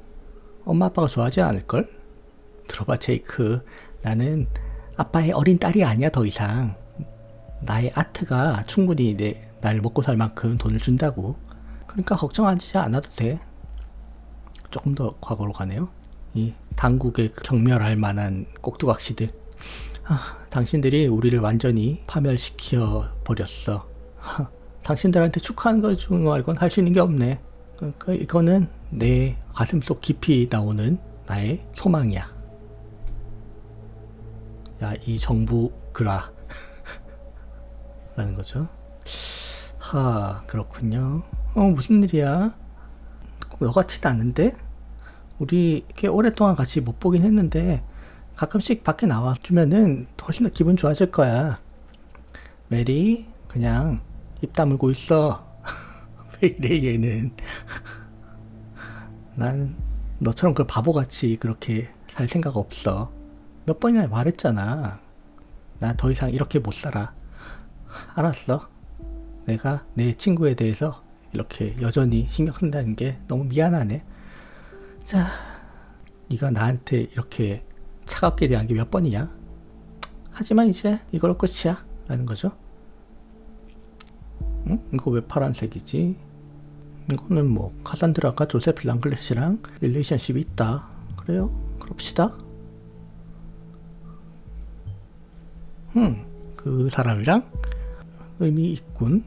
엄마 아빠가 좋아하지 않을걸? 들어봐 제이크, 나는 아빠의 어린 딸이 아니야. 더 이상 나의 아트가 충분히 날 먹고 살 만큼 돈을 준다고. 그러니까 걱정하지 않아도 돼. 조금 더 과거로 가네요. 이 당국에 경멸할 만한 꼭두각시들. 당신들이 우리를 완전히 파멸시켜 버렸어. 당신들한테 축하하는 거 중 말곤 할 수 있는 게 없네. 그러니까 이거는 내 가슴속 깊이 나오는 나의 소망이야. 야, 이 정부 그라 라는 거죠. 그렇군요. 무슨 일이야? 너 같지도 않은데? 우리 꽤 오랫동안 같이 못 보긴 했는데 가끔씩 밖에 나와주면은 훨씬 더 기분 좋아질 거야. 메리, 그냥 입 다물고 있어. 왜 이래 얘는. 난 너처럼 그 바보같이 그렇게 살 생각 없어. 몇 번이나 말했잖아. 난 더 이상 이렇게 못 살아. 알았어. 내가 내 친구에 대해서 이렇게 여전히 신경 쓴다는 게 너무 미안하네. 자, 네가 나한테 이렇게 차갑게 대한 게 몇 번이야? 하지만 이제 이걸로 끝이야 라는 거죠. 응? 이거 왜 파란색이지? 이거는 뭐 카산드라가 조세프 랑글렛이랑 릴레이션십이 있다. 그래요? 그럽시다. 그 사람이랑 의미 있군.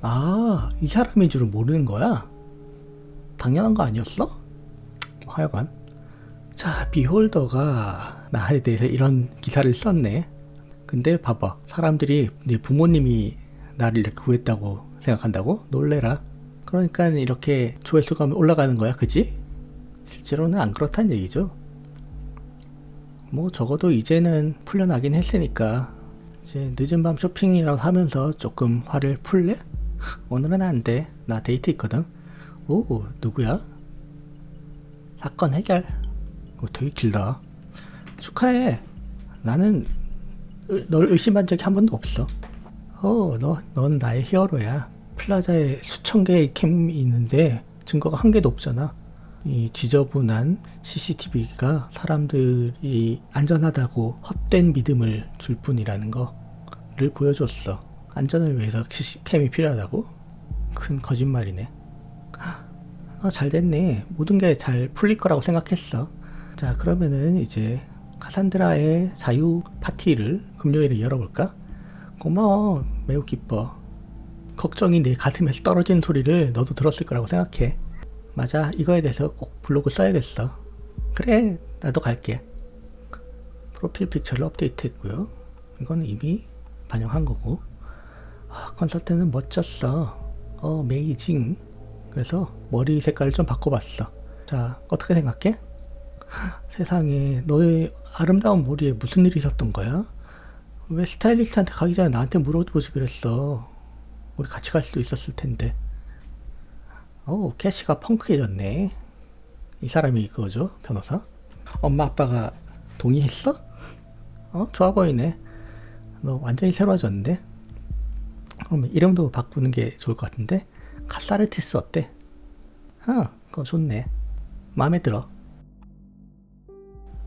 아, 이 사람인 줄은 모르는 거야? 당연한 거 아니었어? 하여간. 자, 비홀더가 나에 대해서 이런 기사를 썼네. 근데 봐봐. 사람들이 네 부모님이 나를 이렇게 구했다고 생각한다고? 놀래라. 그러니까 이렇게 조회수가 올라가는 거야. 그지? 실제로는 안 그렇다는 얘기죠. 뭐 적어도 이제는 풀려나긴 했으니까 이제 늦은 밤 쇼핑이라도 하면서 조금 화를 풀래? 오늘은 안 돼. 나 데이트 있거든. 오, 누구야? 사건 해결. 되게 길다. 축하해. 나는 널 의심한 적이 한 번도 없어. 넌 나의 히어로야. 플라자에 수천 개의 캠이 있는데 증거가 한 개도 없잖아. 이 지저분한 CCTV가 사람들이 안전하다고 헛된 믿음을 줄 뿐이라는 거를 보여줬어. 안전을 위해서 CC캠이 필요하다고? 큰 거짓말이네. 잘 됐네. 모든 게 잘 풀릴 거라고 생각했어. 자, 그러면은 이제 카산드라의 자유 파티를 금요일에 열어볼까? 고마워. 매우 기뻐. 걱정이 내 가슴에서 떨어지는 소리를 너도 들었을 거라고 생각해. 맞아. 이거에 대해서 꼭 블로그 써야겠어. 그래. 나도 갈게. 프로필 픽처를 업데이트했고요. 이건 이미 반영한 거고. 컨설트는 멋졌어. 메이징. 그래서 머리 색깔을 좀 바꿔봤어. 자, 어떻게 생각해? 세상에, 너의 아름다운 머리에 무슨 일이 있었던 거야? 왜 스타일리스트한테 가기 전에 나한테 물어보지 그랬어? 우리 같이 갈 수도 있었을 텐데. 캐시가 펑크해졌네. 이 사람이 그거죠, 변호사? 엄마 아빠가 동의했어? 좋아 보이네. 너 완전히 새로워졌는데? 그러면 이름도 바꾸는 게 좋을 것 같은데? 카사르티스 어때? 그거 좋네. 마음에 들어.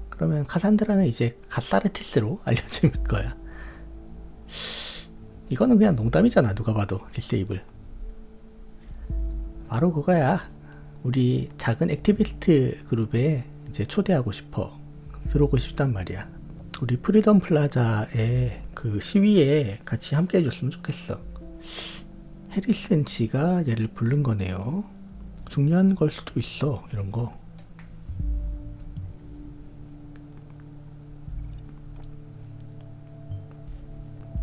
그러면 카산드라는 이제 카사르티스로 알려질 거야. 이거는 그냥 농담이잖아. 누가 봐도. 디세이블. 바로 그거야. 우리 작은 액티비스트 그룹에 이제 초대하고 싶어. 들어오고 싶단 말이야. 우리 프리덤 플라자의 그 시위에 같이 함께 해줬으면 좋겠어. 해리슨 씨가 얘를 부른 거네요. 중요한 걸 수도 있어. 이런 거.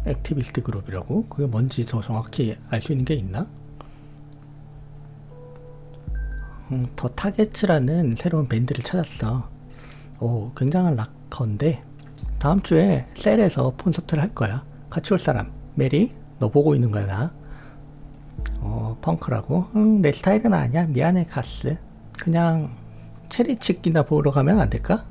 액티비스트 그룹이라고? 그게 뭔지 더 정확히 알 수 있는 게 있나? 더 타겟츠라는 새로운 밴드를 찾았어. 굉장한 락커인데 다음 주에 셀에서 콘서트를 할 거야. 같이 올 사람. 메리? 너 보고 있는 거야, 나? 펑크라고? 내 스타일은 아니야. 미안해, 가스. 그냥 체리치기나 보러 가면 안 될까?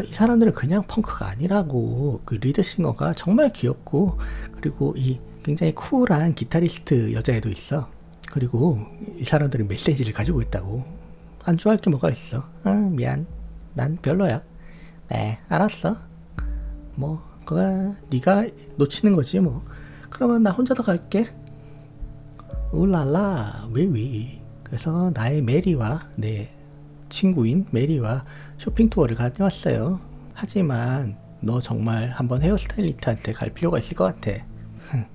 이 사람들은 그냥 펑크가 아니라고. 그 리드싱어가 정말 귀엽고, 그리고 이 굉장히 쿨한 기타리스트 여자애도 있어. 그리고 이 사람들은 메시지를 가지고 있다고. 안 좋아할 게 뭐가 있어. 미안. 난 별로야. 네, 알았어. 뭐 그거 네가 놓치는 거지 뭐. 그러면 나 혼자서 갈게. 울랄라 왜위. 그래서 나의 메리와 내 친구인 메리와 쇼핑 투어를 다녀왔어요. 하지만 너 정말 한번 헤어스타일리스트한테 갈 필요가 있을 것 같아.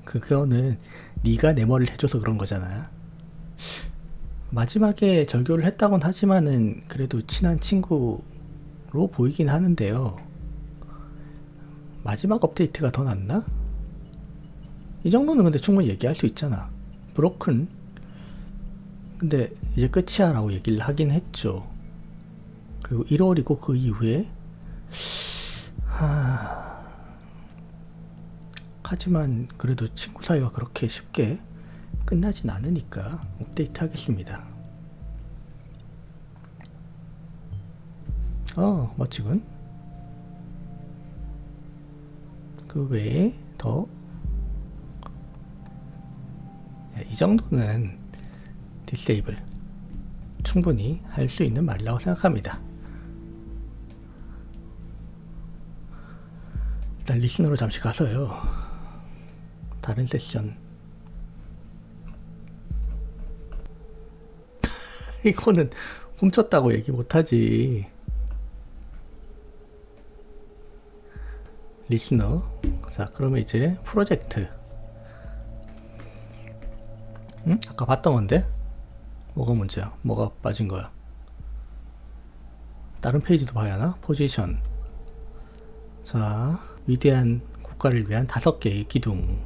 그거는 네가 내 머리를 해줘서 그런 거잖아. 마지막에 절교를 했다곤 하지만은 그래도 친한 친구로 보이긴 하는데요. 마지막 업데이트가 더 낫나? 이 정도는 근데 충분히 얘기할 수 있잖아. 브로큰. 근데 이제 끝이야 라고 얘기를 하긴 했죠. 그리고 1월이고 그 이후에 하지만 그래도 친구 사이가 그렇게 쉽게 끝나진 않으니까 업데이트 하겠습니다. 멋지군. 그 외에 더 이 정도는 디세이블 충분히 할 수 있는 말이라고 생각합니다. 일단 리스너로 잠시 가서요. 다른 세션 이거는 훔쳤다고 얘기 못하지. 리스너. 자, 그러면 이제 프로젝트. 응? 아까 봤던 건데? 뭐가 문제야? 뭐가 빠진 거야? 다른 페이지도 봐야 하나? 포지션. 자, 위대한 국가를 위한 5개의 기둥.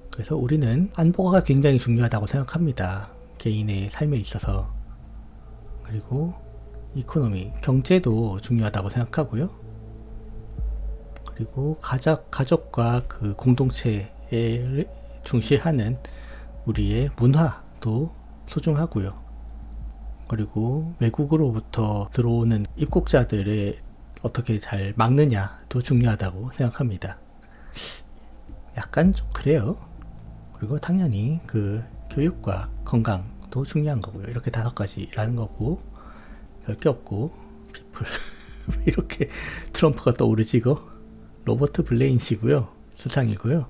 그래서 우리는 안보가 굉장히 중요하다고 생각합니다. 개인의 삶에 있어서. 그리고 이코노미, 경제도 중요하다고 생각하고요. 그리고 가족과 그 공동체를 중시하는 우리의 문화도 소중하고요. 그리고 외국으로부터 들어오는 입국자들의 어떻게 잘 막느냐도 중요하다고 생각합니다. 약간 좀 그래요. 그리고 당연히 그 교육과 건강도 중요한 거고요. 이렇게 5가지라는 거고, 별게 없고, 피플. 이렇게 트럼프가 떠오르지, 이거? 로버트 블레인 씨고요. 수상이고요.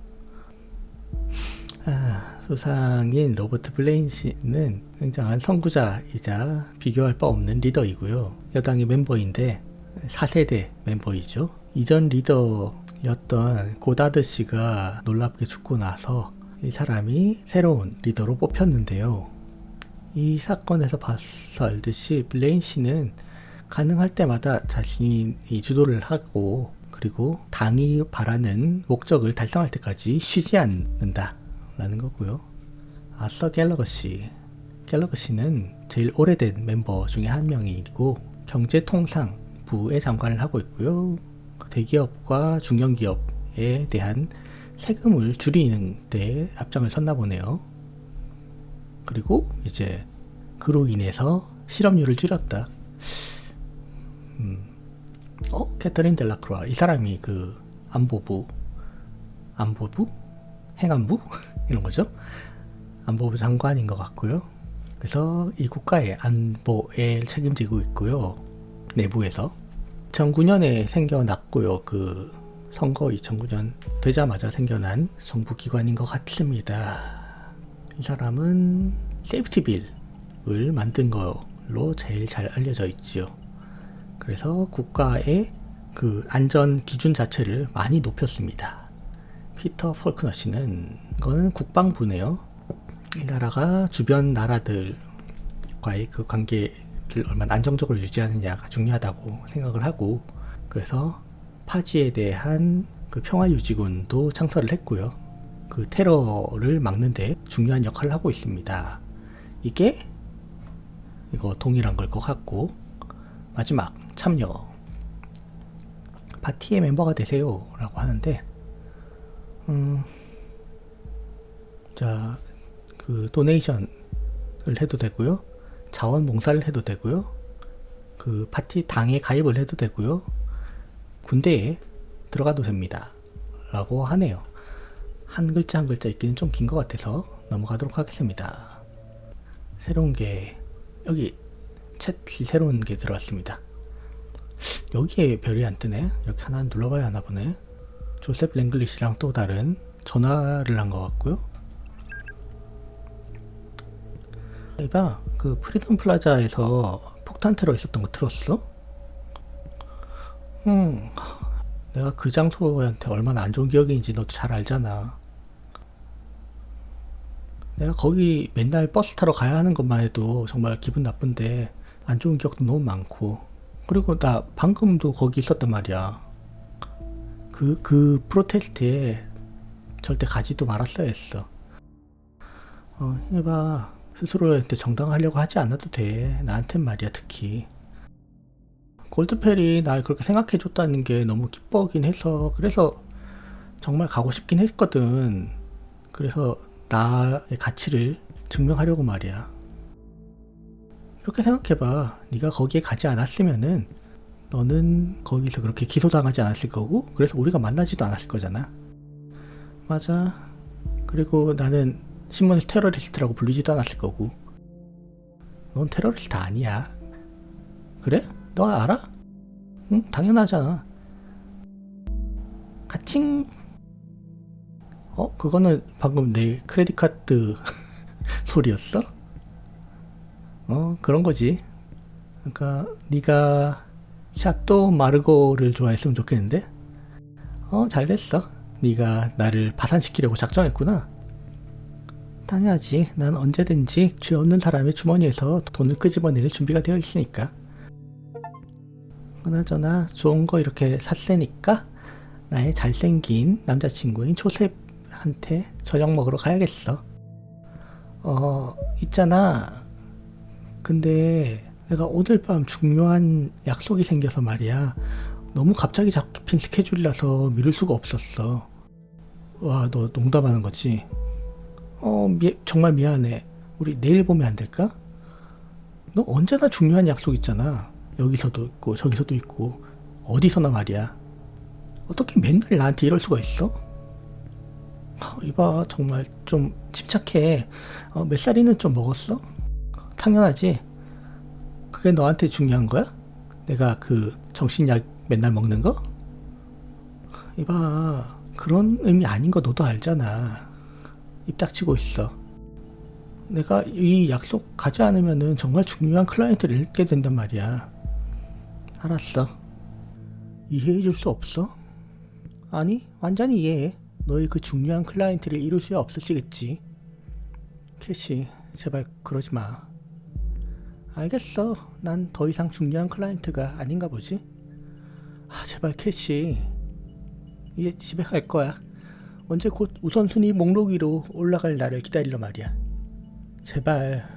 수상인 로버트 블레인 씨는 굉장한 선구자이자 비교할 바 없는 리더이고요. 여당의 멤버인데 4세대 멤버이죠. 이전 리더였던 고다드 씨가 놀랍게 죽고 나서 이 사람이 새로운 리더로 뽑혔는데요. 이 사건에서 봐서 알듯이 블레인 씨는 가능할 때마다 자신이 주도를 하고, 그리고 당이 바라는 목적을 달성할 때까지 쉬지 않는다 라는 거고요. 아서 갤러거 씨는 제일 오래된 멤버 중에 한 명이고 경제통상부의 장관을 하고 있고요. 대기업과 중견기업에 대한 세금을 줄이는 데 앞장을 섰나 보네요. 그리고 이제 그로 인해서 실업률을 줄였다. 캐터린 델라크루아, 이 사람이 그 안보부? 행안부? 이런 거죠. 안보부 장관인 것 같고요. 그래서 이 국가의 안보에 책임지고 있고요. 내부에서 2009년에 생겨났고요. 그 선거 2009년 되자마자 생겨난 정부 기관인 것 같습니다. 이 사람은 세이프티 빌을 만든 걸로 제일 잘 알려져 있죠. 그래서 국가의 그 안전 기준 자체를 많이 높였습니다. 피터 폴크너 씨는, 이거는 국방부네요. 이 나라가 주변 나라들과의 그 관계를 얼마나 안정적으로 유지하느냐가 중요하다고 생각을 하고, 그래서 파지에 대한 그 평화유지군도 창설을 했고요. 그 테러를 막는데 중요한 역할을 하고 있습니다. 이게 이거 동일한 걸 것 같고, 마지막 참여 파티의 멤버가 되세요 라고 하는데, 자, 그 도네이션을 해도 되고요, 자원봉사를 해도 되고요, 그 파티 당에 가입을 해도 되고요, 군대에 들어가도 됩니다 라고 하네요. 한 글자 한 글자 읽기는 좀 긴 것 같아서 넘어가도록 하겠습니다. 새로운 게 여기 챗이 새로운 게 들어왔습니다. 여기에 별이 안 뜨네. 이렇게 하나 눌러봐야 하나 보네. 조셉 랭글리시랑 또 다른 전화를 한 것 같고요. 이봐, 그 프리덤 플라자에서 폭탄 테러 있었던 거 들었어? 내가 그 장소한테 얼마나 안 좋은 기억인지 너도 잘 알잖아. 내가 거기 맨날 버스 타러 가야 하는 것만 해도 정말 기분 나쁜데 안 좋은 기억도 너무 많고, 그리고 나 방금도 거기 있었단 말이야. 그 프로테스트에 절대 가지도 말았어야 했어. 해봐. 스스로한테 정당하려고 하지 않아도 돼. 나한텐 말이야, 특히. 골드펠이 날 그렇게 생각해줬다는 게 너무 기뻐하긴 해서, 그래서 정말 가고 싶긴 했거든. 그래서 나의 가치를 증명하려고 말이야. 이렇게 생각해봐. 네가 거기에 가지 않았으면은 너는 거기서 그렇게 기소당하지 않았을 거고, 그래서 우리가 만나지도 않았을 거잖아. 맞아. 그리고 나는 신문에서 테러리스트라고 불리지도 않았을 거고. 넌 테러리스트 아니야. 그래? 너 알아? 응, 당연하잖아. 가칭. 그거는 방금 내 크레딧 카드 소리였어? 그런 거지. 그러니까 네가 샤또 마르고를 좋아했으면 좋겠는데. 잘 됐어. 네가 나를 파산시키려고 작정했구나. 당연하지. 난 언제든지 죄 없는 사람의 주머니에서 돈을 끄집어낼 준비가 되어 있으니까. 그나저나 좋은 거 이렇게 샀으니까 나의 잘생긴 남자친구인 조셉한테 저녁 먹으러 가야겠어. 있잖아. 근데 내가 오늘 밤 중요한 약속이 생겨서 말이야. 너무 갑자기 잡힌 스케줄이라서 미룰 수가 없었어. 와, 너 농담하는 거지? 정말 미안해. 우리 내일 보면 안 될까? 너 언제나 중요한 약속 있잖아. 여기서도 있고 저기서도 있고 어디서나 말이야. 어떻게 맨날 나한테 이럴 수가 있어? 이봐, 정말 좀 침착해. 몇 살이는 좀 먹었어? 당연하지. 그게 너한테 중요한 거야? 내가 그 정신약 맨날 먹는 거? 이봐, 그런 의미 아닌 거 너도 알잖아. 입 닥치고 있어. 내가 이 약속 가지 않으면은 정말 중요한 클라이언트를 잃게 된단 말이야. 알았어. 이해해 줄 수 없어? 아니, 완전히 이해해. 너의 그 중요한 클라이언트를 이룰 수야 없으시겠지. 캐시, 제발 그러지 마. 알겠어. 난 더 이상 중요한 클라이언트가 아닌가 보지. 제발 캐시. 이제 집에 갈 거야. 언제 곧 우선순위 목록 위로 올라갈 날을 기다리려 말이야. 제발.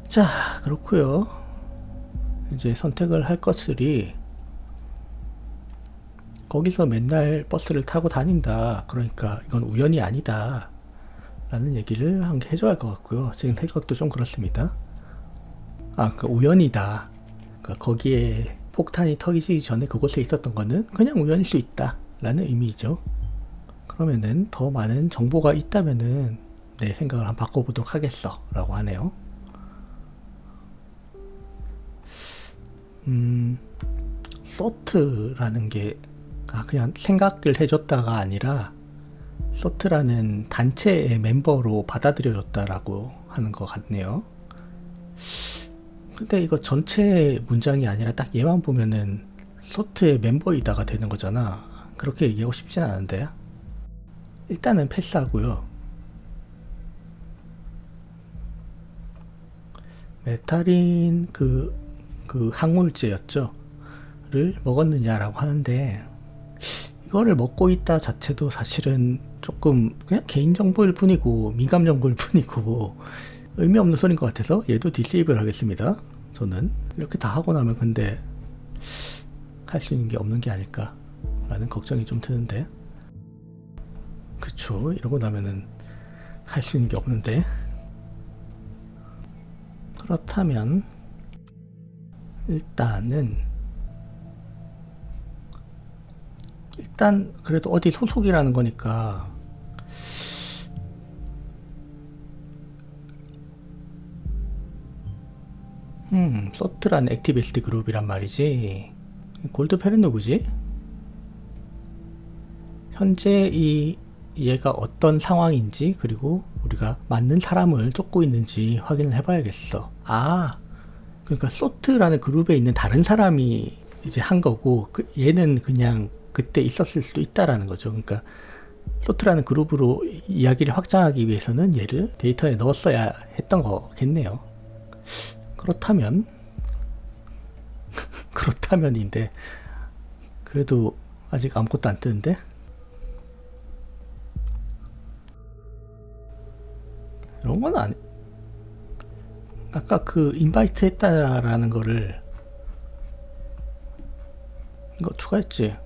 자, 그렇고요. 이제 선택을 할 것들이 거기서 맨날 버스를 타고 다닌다. 그러니까 이건 우연이 아니다. 라는 얘기를 한 개 해줘야 할 것 같고요. 지금 생각도 좀 그렇습니다. 그러니까 우연이다. 그러니까 거기에 폭탄이 터지기 전에 그곳에 있었던 거는 그냥 우연일 수 있다. 라는 의미죠. 그러면은 더 많은 정보가 있다면은 내 생각을 한번 바꿔보도록 하겠어. 라고 하네요. 소트라는 게 그냥 생각을 해줬다가 아니라 소트라는 단체의 멤버로 받아들여줬다라고 하는 것 같네요. 근데 이거 전체 문장이 아니라 딱 얘만 보면은 소트의 멤버이다가 되는 거잖아. 그렇게 얘기하고 싶진 않은데 일단은 패스하고요. 메타린 그 항물제였죠. 를 먹었느냐라고 하는데 이거를 먹고 있다 자체도 사실은 조금 그냥 개인정보일 뿐이고 민감정보일 뿐이고 의미 없는 소리인 것 같아서 얘도 디세이블 하겠습니다. 저는 이렇게 다 하고 나면 근데 할 수 있는 게 없는 게 아닐까 라는 걱정이 좀 드는데, 그쵸, 이러고 나면은 할 수 있는 게 없는데. 그렇다면 일단 그래도 어디 소속이라는 거니까 소트란 액티비스트 그룹이란 말이지. 골드펠은 누구지? 현재 얘가 어떤 상황인지, 그리고 우리가 맞는 사람을 쫓고 있는지 확인을 해봐야겠어. 그러니까 소트라는 그룹에 있는 다른 사람이 이제 한 거고, 얘는 그냥 그때 있었을 수도 있다라는 거죠. 그러니까 소트라는 그룹으로 이야기를 확장하기 위해서는 얘를 데이터에 넣었어야 했던 거겠네요. 그렇다면인데 그래도 아직 아무것도 안 뜨는데? 이런 건 아니. 아까 그 인바이트 했다라는 거를 이거 추가했지.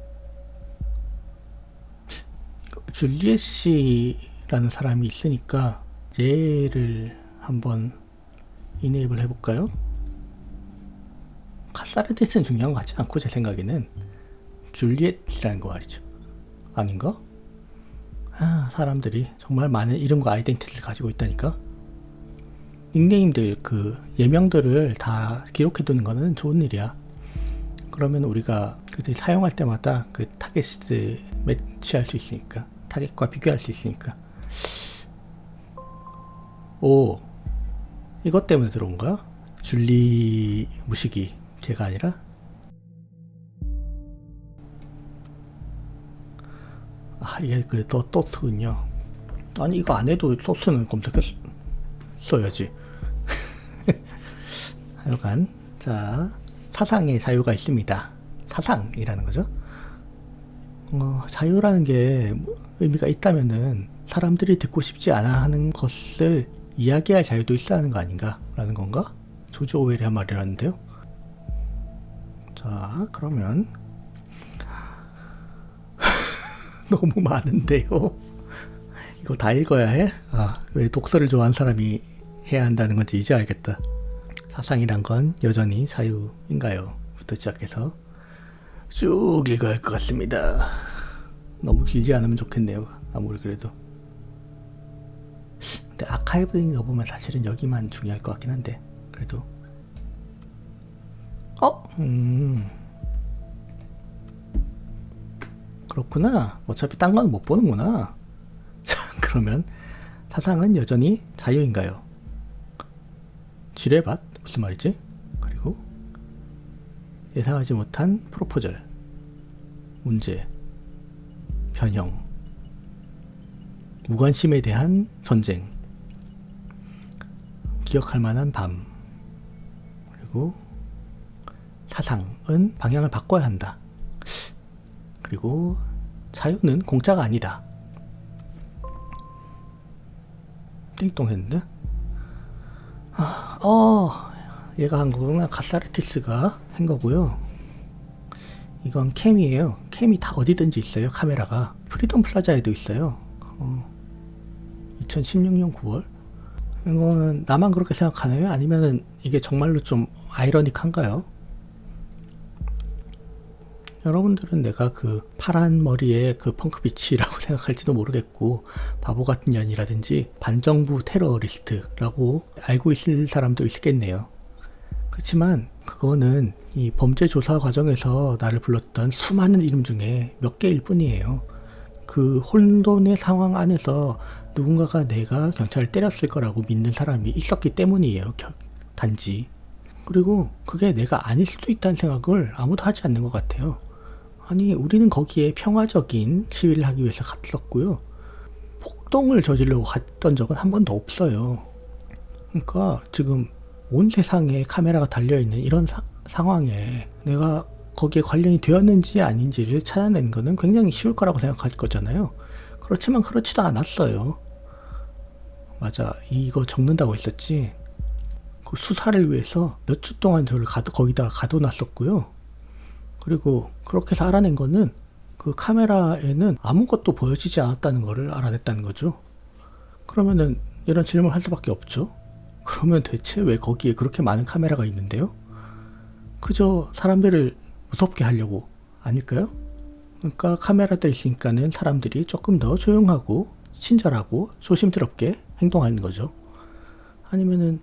줄리엣 씨라는 사람이 있으니까 얘를 한번 이네이블 해볼까요? 카사르데스는 중요한 것 같지 않고, 제 생각에는 줄리엣이라는 거 말이죠. 아닌가? 사람들이 정말 많은 이름과 아이덴티티를 가지고 있다니까. 닉네임들, 그 예명들을 다 기록해두는 거는 좋은 일이야. 그러면 우리가 그들 사용할 때마다 그 타겟을 매치할 수 있으니까, 타겟과 비교할 수 있으니까. 오, 이것 때문에 들어온 거야? 줄리 무식이 걔가 아니라? 아, 이게 그 또트군요. 아니, 이거 안 해도 소스는 검색했어야지. 하여간, 자, 사상의 자유가 있습니다. 사상이라는 거죠. 자유라는 게 의미가 있다면은 사람들이 듣고 싶지 않아 하는 것을 이야기할 자유도 있어야 하는 거 아닌가? 라는 건가? 조지 오웰이 한 말이라는데요. 자, 그러면 너무 많은데요. 이거 다 읽어야 해? 아, 왜 독서를 좋아하는 사람이 해야 한다는 건지 이제 알겠다. 사상이란 건 여전히 자유인가요? 부터 시작해서 쭉 읽어야 할 것 같습니다. 너무 길지 않으면 좋겠네요. 아무리 그래도. 근데 아카이브인 거 보면 사실은 여기만 중요할 것 같긴 한데 그래도 그렇구나. 어차피 딴 건 못 보는구나. 자, 그러면 사상은 여전히 자유인가요? 지뢰밭? 무슨 말이지? 그리고 예상하지 못한 프로포절, 문제, 변형, 무관심에 대한 전쟁, 기억할 만한 밤, 그리고 사상은 방향을 바꿔야 한다. 그리고 자유는 공짜가 아니다. 띵동 했는데? 얘가 한 거구나. 가사르티스가 한 거고요. 이건 캠이에요. 캠이 다 어디든지 있어요. 카메라가. 프리덤 플라자에도 있어요. 2016년 9월? 이거는 나만 그렇게 생각하나요? 아니면은 이게 정말로 좀 아이러닉한가요? 여러분들은 내가 그 파란 머리에 그 펑크비치라고 생각할지도 모르겠고 바보 같은 년이라든지 반정부 테러리스트라고 알고 있을 사람도 있겠네요. 그렇지만 그거는 이 범죄 조사 과정에서 나를 불렀던 수많은 이름 중에 몇 개일 뿐이에요. 그 혼돈의 상황 안에서 누군가가 내가 경찰을 때렸을 거라고 믿는 사람이 있었기 때문이에요. 단지. 그리고 그게 내가 아닐 수도 있다는 생각을 아무도 하지 않는 것 같아요. 아니, 우리는 거기에 평화적인 시위를 하기 위해서 갔었고요. 폭동을 저지르려고 갔던 적은 한 번도 없어요. 그러니까 지금 온 세상에 카메라가 달려있는 이런 상황에 내가 거기에 관련이 되었는지 아닌지를 찾아내는 거는 굉장히 쉬울 거라고 생각할 거잖아요. 그렇지만 그렇지도 않았어요. 맞아, 이거 적는다고 했었지. 그 수사를 위해서 몇 주 동안 저를 거기다가 가둬놨었고요. 그리고 그렇게 해서 알아낸 거는 그 카메라에는 아무것도 보여지지 않았다는 거를 알아냈다는 거죠. 그러면은 이런 질문을 할 수밖에 없죠. 그러면 대체 왜 거기에 그렇게 많은 카메라가 있는데요? 그저 사람들을 무섭게 하려고 아닐까요? 그러니까 카메라들 있으니까는 사람들이 조금 더 조용하고 친절하고 조심스럽게 행동하는 거죠. 아니면은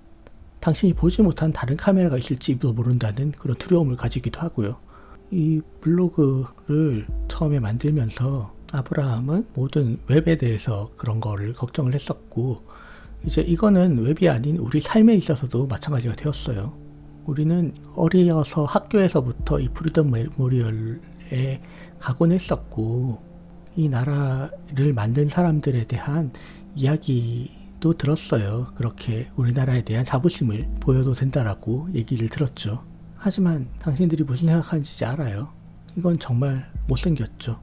당신이 보지 못한 다른 카메라가 있을지도 모른다는 그런 두려움을 가지기도 하고요. 이 블로그를 처음에 만들면서 아브라함은 모든 웹에 대해서 그런 거를 걱정을 했었고, 이제 이거는 웹이 아닌 우리 삶에 있어서도 마찬가지가 되었어요. 우리는 어려서 학교에서부터 이 프리덤 메모리얼에 가곤 했었고, 이 나라를 만든 사람들에 대한 이야기도 들었어요. 그렇게 우리나라에 대한 자부심을 보여도 된다라고 얘기를 들었죠. 하지만 당신들이 무슨 생각하는지 알아요. 이건 정말 못생겼죠.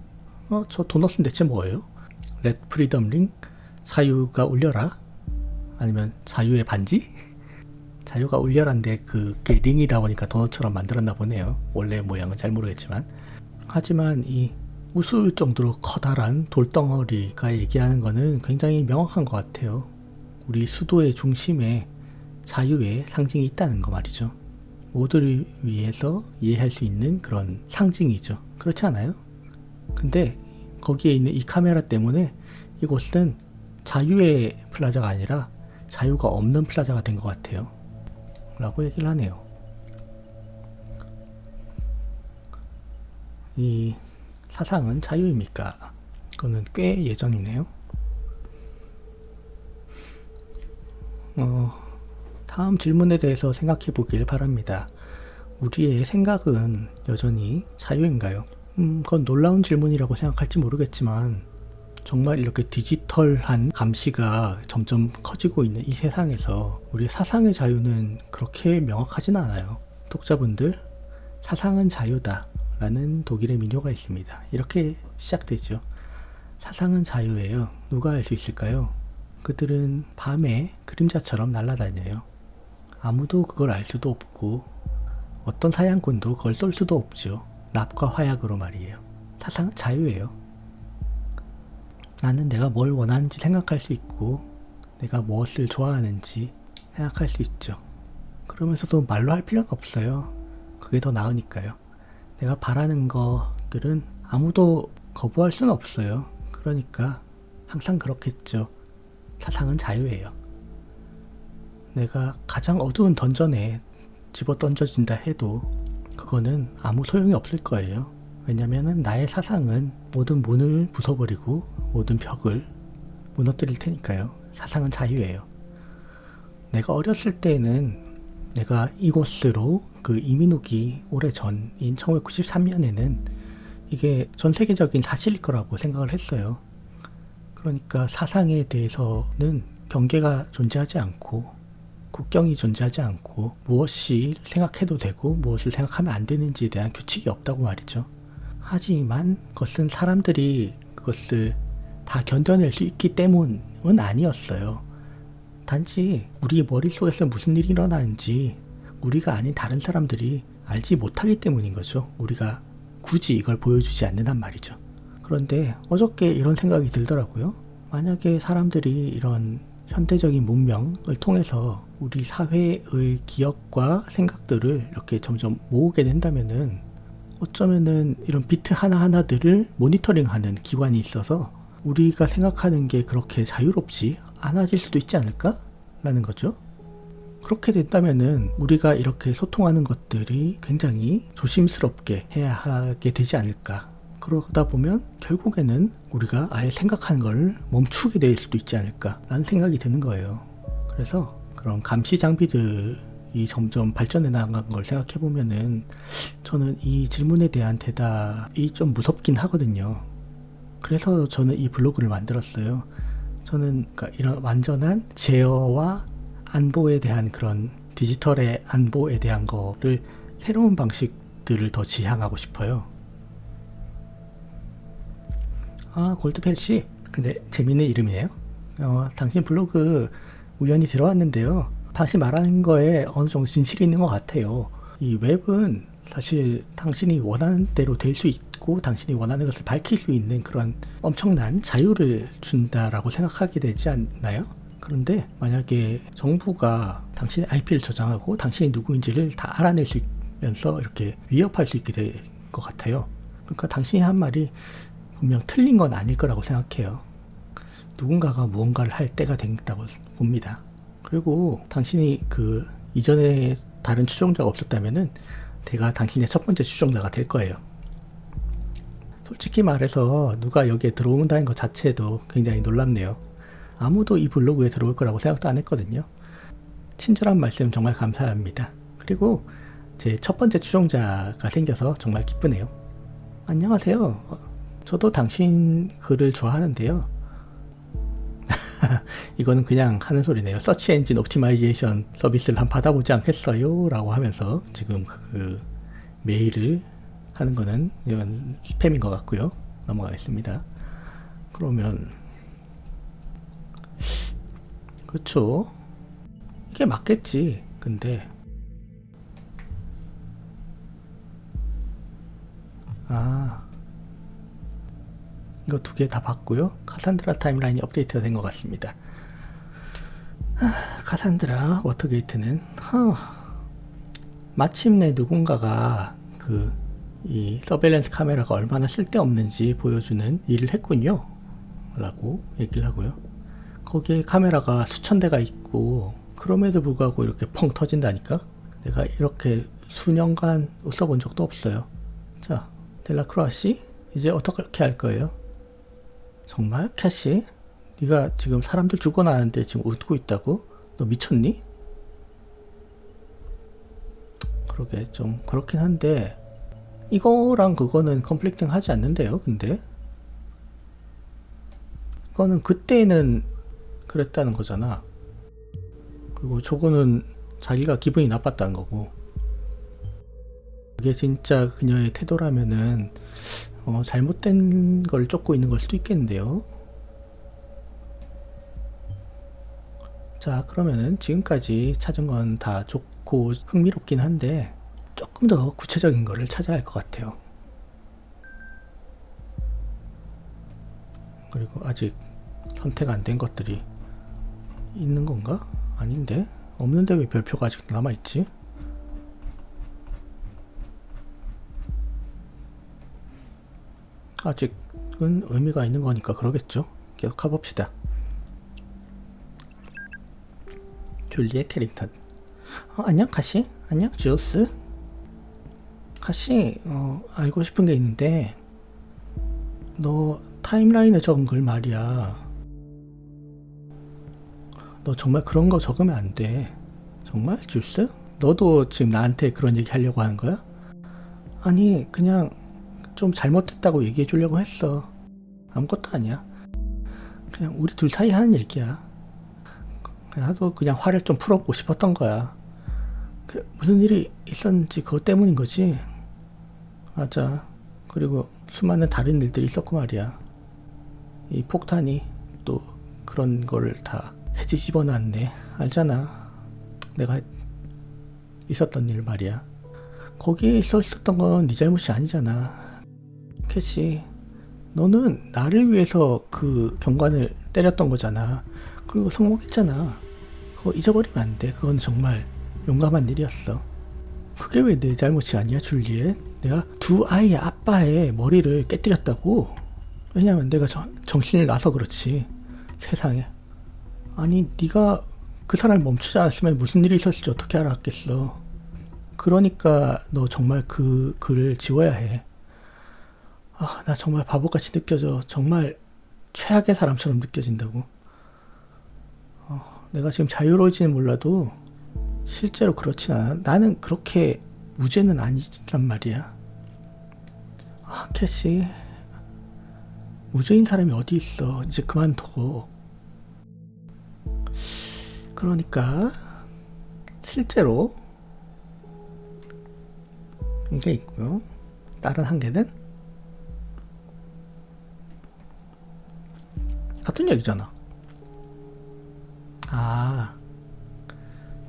저 도넛은 대체 뭐예요? 렛 프리덤 링? 자유가 울려라? 아니면 자유의 반지? 자유가 울려란데 그게 링이다 보니까 도넛처럼 만들었나 보네요. 원래 모양은 잘 모르겠지만. 하지만 이 우스울 정도로 커다란 돌덩어리가 얘기하는 거는 굉장히 명확한 것 같아요. 우리 수도의 중심에 자유의 상징이 있다는 거 말이죠. 모두를 위해서 이해할 수 있는 그런 상징이죠. 그렇지 않아요? 근데 거기에 있는 이 카메라 때문에 이곳은 자유의 플라자가 아니라 자유가 없는 플라자가 된 것 같아요. 라고 얘기를 하네요. 이 사상은 자유입니까? 그거는 꽤 예전이네요. 다음 질문에 대해서 생각해 보길 바랍니다. 우리의 생각은 여전히 자유인가요? 그건 놀라운 질문이라고 생각할지 모르겠지만 정말 이렇게 디지털한 감시가 점점 커지고 있는 이 세상에서 우리의 사상의 자유는 그렇게 명확하진 않아요. 독자분들, 사상은 자유다 라는 독일의 민요가 있습니다. 이렇게 시작되죠. 사상은 자유예요. 누가 알 수 있을까요? 그들은 밤에 그림자처럼 날아다녀요. 아무도 그걸 알 수도 없고 어떤 사냥꾼도 그걸 쏠 수도 없죠. 납과 화약으로 말이에요. 사상은 자유예요. 나는 내가 뭘 원하는지 생각할 수 있고 내가 무엇을 좋아하는지 생각할 수 있죠. 그러면서도 말로 할 필요는 없어요. 그게 더 나으니까요. 내가 바라는 것들은 아무도 거부할 수는 없어요. 그러니까 항상 그렇겠죠. 사상은 자유예요. 내가 가장 어두운 던전에 집어 던져진다 해도 그거는 아무 소용이 없을 거예요. 왜냐면은 나의 사상은 모든 문을 부숴버리고 모든 벽을 무너뜨릴 테니까요. 사상은 자유예요. 내가 어렸을 때는 내가 이곳으로 그 이민 오기 오래전인 1993년에는 이게 전 세계적인 사실일 거라고 생각을 했어요. 그러니까 사상에 대해서는 경계가 존재하지 않고 국경이 존재하지 않고 무엇이 생각해도 되고 무엇을 생각하면 안 되는지에 대한 규칙이 없다고 말이죠. 하지만 그것은 사람들이 그것을 다 견뎌낼 수 있기 때문은 아니었어요. 단지 우리 머릿속에서 무슨 일이 일어나는지 우리가 아닌 다른 사람들이 알지 못하기 때문인 거죠. 우리가 굳이 이걸 보여주지 않는 한 말이죠. 그런데 어저께 이런 생각이 들더라고요. 만약에 사람들이 이런 현대적인 문명을 통해서 우리 사회의 기억과 생각들을 이렇게 점점 모으게 된다면은 어쩌면은 이런 비트 하나하나들을 모니터링하는 기관이 있어서 우리가 생각하는 게 그렇게 자유롭지 않아질 수도 있지 않을까? 라는 거죠. 그렇게 된다면은 우리가 이렇게 소통하는 것들이 굉장히 조심스럽게 해야 하게 되지 않을까. 그러다 보면 결국에는 우리가 아예 생각하는 걸 멈추게 될 수도 있지 않을까 라는 생각이 드는 거예요. 그래서 그런 감시 장비들이 점점 발전해 나간 걸 생각해 보면은 저는 이 질문에 대한 대답이 좀 무섭긴 하거든요. 그래서 저는 이 블로그를 만들었어요. 저는 그러니까 이런 완전한 제어와 안보에 대한 그런 디지털의 안보에 대한 거를 새로운 방식들을 더 지향하고 싶어요. 아, 골드펠씨. 근데 재밌는 이름이네요. 당신 블로그 우연히 들어왔는데요. 당신 말하는 거에 어느 정도 진실이 있는 것 같아요. 이 웹은 사실 당신이 원하는 대로 될 수 있고 당신이 원하는 것을 밝힐 수 있는 그런 엄청난 자유를 준다라고 생각하게 되지 않나요? 그런데 만약에 정부가 당신의 IP를 저장하고 당신이 누구인지를 다 알아낼 수 있면서 이렇게 위협할 수 있게 될 것 같아요. 그러니까 당신이 한 말이 분명 틀린 건 아닐 거라고 생각해요. 누군가가 무언가를 할 때가 된다고 봅니다. 그리고 당신이 그 이전에 다른 추종자가 없었다면은 제가 당신의 첫 번째 추종자가 될 거예요. 솔직히 말해서 누가 여기에 들어온다는 것 자체도 굉장히 놀랍네요. 아무도 이 블로그에 들어올 거라고 생각도 안 했거든요. 친절한 말씀 정말 감사합니다. 그리고 제 첫 번째 추종자가 생겨서 정말 기쁘네요. 안녕하세요. 저도 당신 글을 좋아하는데요. 이거는 그냥 하는 소리네요. 서치 엔진 옵티마이제이션 서비스를 한번 받아보지 않겠어요? 라고 하면서 지금 그 메일을 하는 거는 이건 스팸인 것 같고요. 넘어가겠습니다. 그러면 그쵸? 이게 맞겠지. 근데 이거 두 개 다 봤고요. 카산드라 타임라인이 업데이트가 된 것 같습니다. 카산드라 워터게이트는 마침내 누군가가 이 서베일런스 카메라가 얼마나 쓸데없는지 보여주는 일을 했군요 라고 얘기를 하고요. 거기에 카메라가 수천 대가 있고 그럼에도 불구하고 이렇게 펑 터진다니까? 내가 이렇게 수년간 써본 적도 없어요. 자, 델라크로아씨 이제 어떻게 할 거예요? 정말? 캐시? 네가 지금 사람들 죽어나는데 지금 웃고 있다고? 너 미쳤니? 그러게 좀 그렇긴 한데 이거랑 그거는 컨플릭팅 하지 않는데요. 근데 이거는 그때는 그랬다는 거잖아. 그리고 저거는 자기가 기분이 나빴다는 거고. 그게 진짜 그녀의 태도라면은 잘못된 걸 쫓고 있는 걸 수도 있겠는데요. 자, 그러면은 지금까지 찾은 건 다 좋고 흥미롭긴 한데 조금 더 구체적인 거를 찾아야 할 것 같아요. 그리고 아직 선택 안 된 것들이 있는 건가? 아닌데? 없는데 왜 별표가 아직 남아있지? 아직은 의미가 있는 거니까 그러겠죠. 계속 가봅시다. 줄리엣 캐릭터. 안녕 카시. 안녕 주스. 카시, 알고 싶은 게 있는데 너 타임라인에 적은 글 말이야. 너 정말 그런 거 적으면 안 돼. 정말 주스? 너도 지금 나한테 그런 얘기 하려고 하는 거야? 아니 그냥 좀 잘못했다고 얘기해 주려고 했어. 아무것도 아니야. 그냥 우리 둘 사이 하는 얘기야. 나도 그냥 화를 좀 풀어보고 싶었던 거야. 무슨 일이 있었는지 그것 때문인 거지. 맞아. 그리고 수많은 다른 일들이 있었고 말이야. 이 폭탄이 또 그런 거를 다 해지 집어놨네. 알잖아. 내가 있었던 일 말이야. 거기에 있었던 건 네 잘못이 아니잖아. 캐시, 너는 나를 위해서 그 경관을 때렸던 거잖아. 그리고 성공했잖아. 그거 잊어버리면 안 돼. 그건 정말 용감한 일이었어. 그게 왜 내 잘못이 아니야, 줄리엣? 내가 두 아이의 아빠의 머리를 깨뜨렸다고? 왜냐면 내가 정신을 놔서 그렇지. 세상에. 아니 네가 그 사람을 멈추지 않았으면 무슨 일이 있었을지 어떻게 알았겠어. 그러니까 너 정말 그 글을 지워야 해. 나 정말 바보같이 느껴져. 정말 최악의 사람처럼 느껴진다고. 내가 지금 자유로울지는 몰라도 실제로 그렇진 않아. 나는 그렇게 무죄는 아니란 말이야. 캐시, 무죄인 사람이 어디 있어. 이제 그만둬. 그러니까 실제로 이게 있고요. 다른 한 개는 같은 얘기잖아.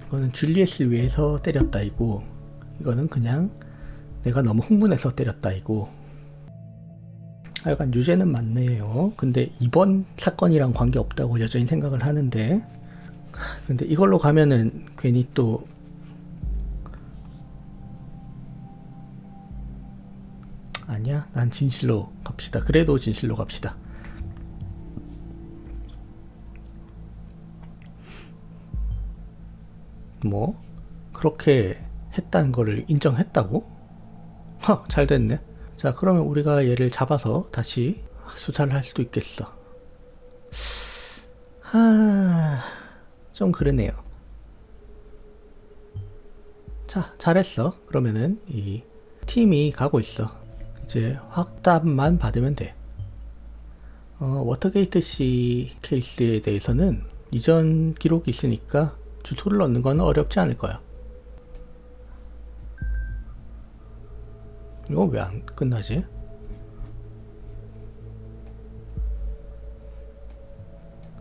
이거는 줄리엣을 위해서 때렸다 이고, 이거는 그냥 내가 너무 흥분해서 때렸다 이고. 하여간 유죄는 맞네요. 근데 이번 사건이랑 관계없다고 여전히 생각을 하는데, 근데 이걸로 가면은 괜히 또 아니야, 난 진실로 갑시다. 그래도 진실로 갑시다. 뭐 그렇게 했다는 거를 인정했다고? 잘 됐네. 자, 그러면 우리가 얘를 잡아서 다시 수사를 할 수도 있겠어. 좀 그러네요. 자, 잘했어. 그러면은 이 팀이 가고 있어. 이제 확답만 받으면 돼. 워터게이트 씨 케이스에 대해서는 이전 기록이 있으니까 주소를 넣는 건 어렵지 않을 거야. 이거 왜 안 끝나지?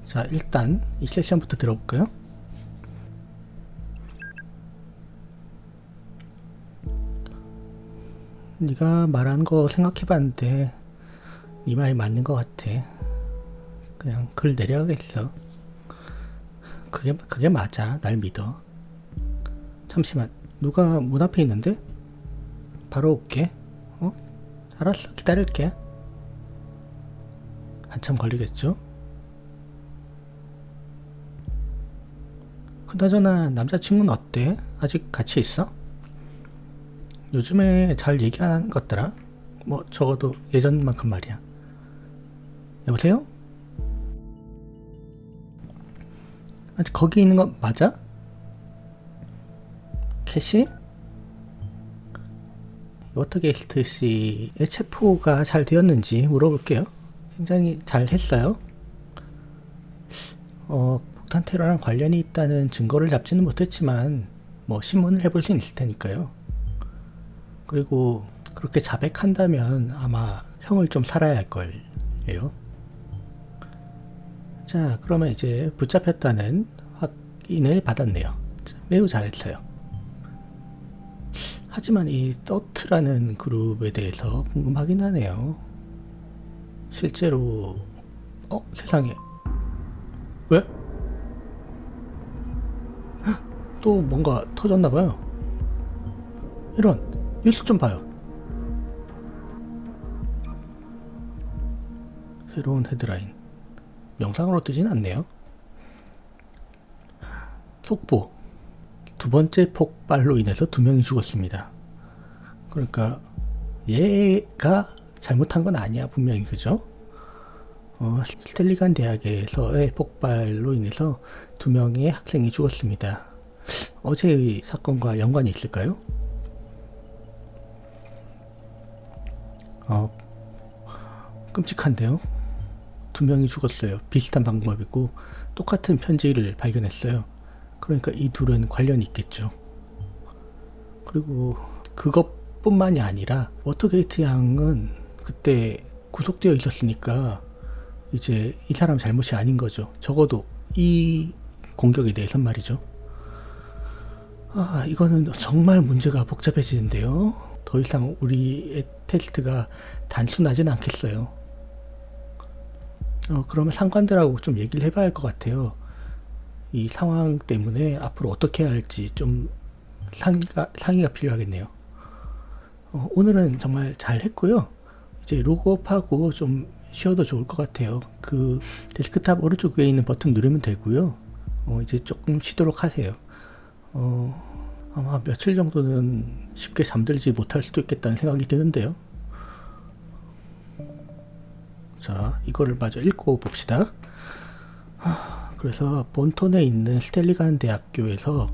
자, 일단 이 세션부터 들어볼까요? 네가 말한 거 생각해봤는데 네 말이 맞는 것 같아. 그냥 글 내려가겠어. 그게 맞아. 날 믿어. 잠시만, 누가 문 앞에 있는데? 바로 올게. 알았어, 기다릴게. 한참 걸리겠죠? 그나저나 남자친구는 어때? 아직 같이 있어? 요즘에 잘 얘기 안 하는 것 같더라? 뭐 적어도 예전만큼 말이야. 여보세요? 아, 거기 있는 거 맞아? 캐시? 워터게이스트 씨의 체포가 잘 되었는지 물어볼게요. 굉장히 잘 했어요. 폭탄 테러랑 관련이 있다는 증거를 잡지는 못했지만 뭐 신문을 해볼 수는 있을 테니까요. 그리고 그렇게 자백한다면 아마 형을 좀 살아야 할 걸예요. 자, 그러면 이제 붙잡혔다는 확인을 받았네요. 자, 매우 잘했어요. 하지만 이 더트라는 그룹에 대해서 궁금하긴 하네요. 실제로 세상에 왜? 또 뭔가 터졌나봐요. 이런 뉴스 좀 봐요. 새로운 헤드라인. 영상으로 뜨진 않네요. 속보. 두 번째 폭발로 인해서 2명이 죽었습니다. 그러니까 얘가 잘못한 건 아니야, 분명히. 그죠? 스텔리간 대학에서의 폭발로 인해서 2명의 학생이 죽었습니다. 어제의 사건과 연관이 있을까요? 끔찍한데요? 2명이 죽었어요. 비슷한 방법이고 똑같은 편지를 발견했어요. 그러니까 이 둘은 관련이 있겠죠. 그리고 그것뿐만이 아니라 워터게이트 양은 그때 구속되어 있었으니까 이제 이 사람 잘못이 아닌 거죠. 적어도 이 공격에 대해선 말이죠. 이거는 정말 문제가 복잡해지는데요. 더 이상 우리의 테스트가 단순하진 않겠어요. 그러면 상관들하고 좀 얘기를 해봐야 할 것 같아요. 이 상황 때문에 앞으로 어떻게 해야 할지 좀 상의가 필요하겠네요. 오늘은 정말 잘 했고요. 이제 로그업하고 좀 쉬어도 좋을 것 같아요. 그 데스크탑 오른쪽 위에 있는 버튼 누르면 되고요. 이제 조금 쉬도록 하세요. 아마 며칠 정도는 쉽게 잠들지 못할 수도 있겠다는 생각이 드는데요. 자, 이거를 마저 읽고 봅시다. 그래서 본톤에 있는 스텔리간 대학교에서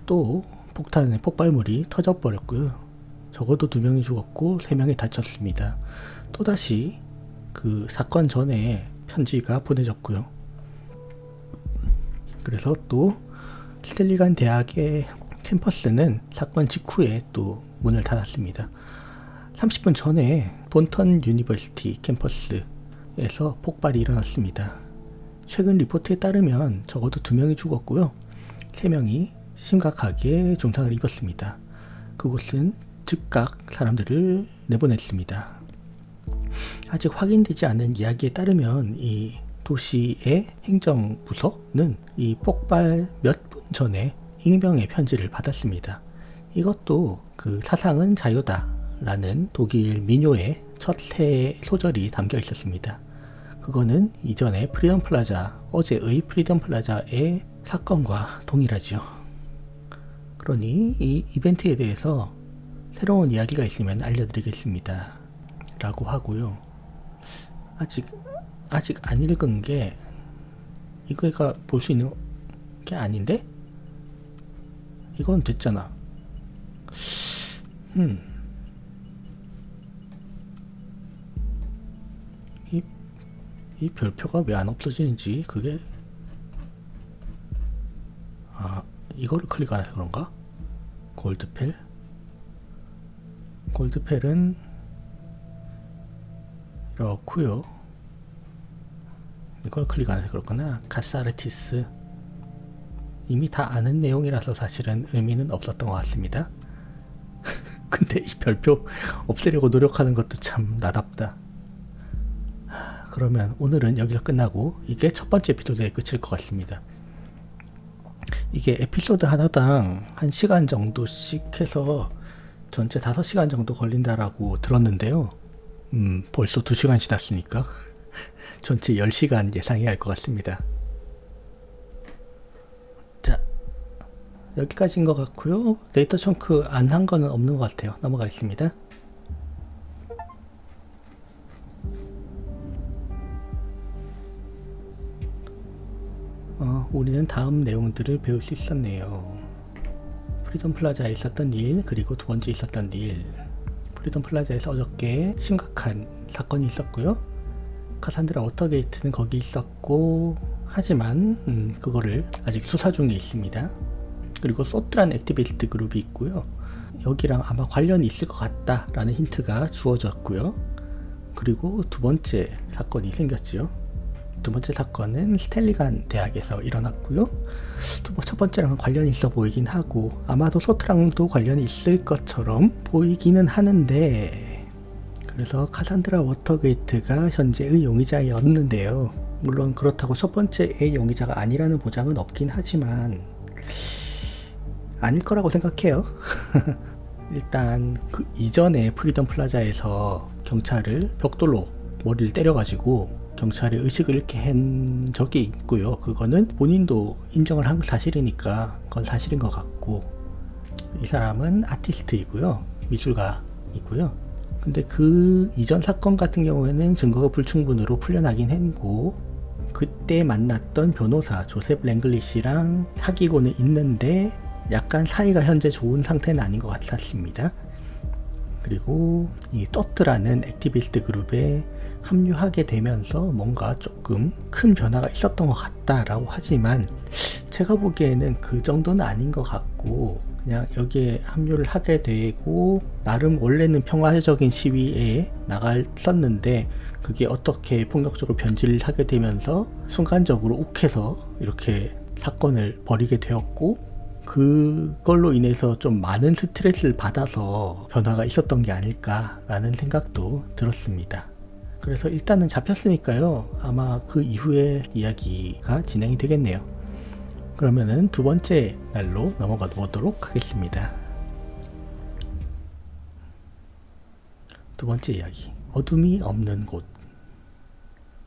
또 폭발물이 터져버렸고요. 적어도 2명이 죽었고 3명이 다쳤습니다. 또다시 그 사건 전에 편지가 보내졌고요. 그래서 또 스텔리간 대학의 캠퍼스는 사건 직후에 또 문을 닫았습니다. 30분 전에 본턴 유니버시티 캠퍼스에서 폭발이 일어났습니다. 최근 리포트에 따르면 적어도 2명이 죽었고요. 3명이 심각하게 중상을 입었습니다. 그곳은 즉각 사람들을 내보냈습니다. 아직 확인되지 않은 이야기에 따르면 이 도시의 행정부서는 이 폭발 몇 분 전에 익명의 편지를 받았습니다. 이것도 그 사상은 자유다 라는 독일 민요의 첫 세 소절이 담겨 있었습니다. 그거는 이전의 프리덤 플라자, 어제의 프리덤 플라자의 사건과 동일하지요. 그러니 이 이벤트에 대해서 새로운 이야기가 있으면 알려드리겠습니다. 라고 하고요. 아직 안 읽은 게 이거가 볼 수 있는 게 아닌데? 이건 됐잖아. 이 별표가 왜 안 없어지는지 그게 이거를 클릭 안 해서 그런가? 골드펠은 이렇고요. 이걸 클릭 안 해서 그렇구나. 카사르티스 이미 다 아는 내용이라서 사실은 의미는 없었던 것 같습니다. 근데 이 별표 없애려고 노력하는 것도 참 나답다. 그러면 오늘은 여기서 끝나고 이게 첫 번째 에피소드의 끝일 것 같습니다. 이게 에피소드 하나당 1시간 정도씩 해서 전체 5시간 정도 걸린다라고 들었는데요. 벌써 2시간 지났으니까 전체 10시간 예상해야 할 것 같습니다. 자, 여기까지인 것 같고요. 데이터 청크 안 한 거는 없는 것 같아요. 넘어가겠습니다. 우리는 다음 내용들을 배울 수 있었네요. 프리덤 플라자에 있었던 일, 그리고 두 번째 있었던 일. 프리덤 플라자에서 어저께 심각한 사건이 있었고요. 카산드라 워터게이트는 거기 있었고, 하지만 그거를 아직 수사 중에 있습니다. 그리고 소트라는 액티비스트 그룹이 있고요. 여기랑 아마 관련이 있을 것 같다라는 힌트가 주어졌고요. 그리고 두 번째 사건이 생겼죠. 두 번째 사건은 스텔리간 대학에서 일어났고요. 첫 번째랑은 관련이 있어 보이긴 하고, 아마도 소트랑도 관련이 있을 것처럼 보이기는 하는데, 그래서 카산드라 워터게이트가 현재의 용의자였는데요. 물론 그렇다고 첫 번째의 용의자가 아니라는 보장은 없긴 하지만 아닐 거라고 생각해요. 일단 그 이전에 프리덤 플라자에서 경찰을 벽돌로 머리를 때려가지고 경찰이 의식을 잃게 한 적이 있고요. 그거는 본인도 인정을 한 사실이니까 그건 사실인 것 같고, 이 사람은 아티스트이고요. 미술가이고요. 근데 그 이전 사건 같은 경우에는 증거가 불충분으로 풀려나긴 했고, 그때 만났던 변호사 조셉 랭글리시랑 사귀고는 있는데 약간 사이가 현재 좋은 상태는 아닌 것 같았습니다. 그리고 이 또트라는 액티비스트 그룹에 합류하게 되면서 뭔가 조금 큰 변화가 있었던 것 같다라고 하지만, 제가 보기에는 그 정도는 아닌 것 같고, 그냥 여기에 합류를 하게 되고 나름 원래는 평화적인 시위에 나갔었는데 그게 어떻게 폭력적으로 변질을 하게 되면서 순간적으로 욱해서 이렇게 사건을 벌이게 되었고, 그걸로 인해서 좀 많은 스트레스를 받아서 변화가 있었던 게 아닐까라는 생각도 들었습니다. 그래서 일단은 잡혔으니까요. 아마 그 이후에 이야기가 진행이 되겠네요. 그러면은 두 번째 날로 넘어가 보도록 하겠습니다. 두 번째 이야기, 어둠이 없는 곳.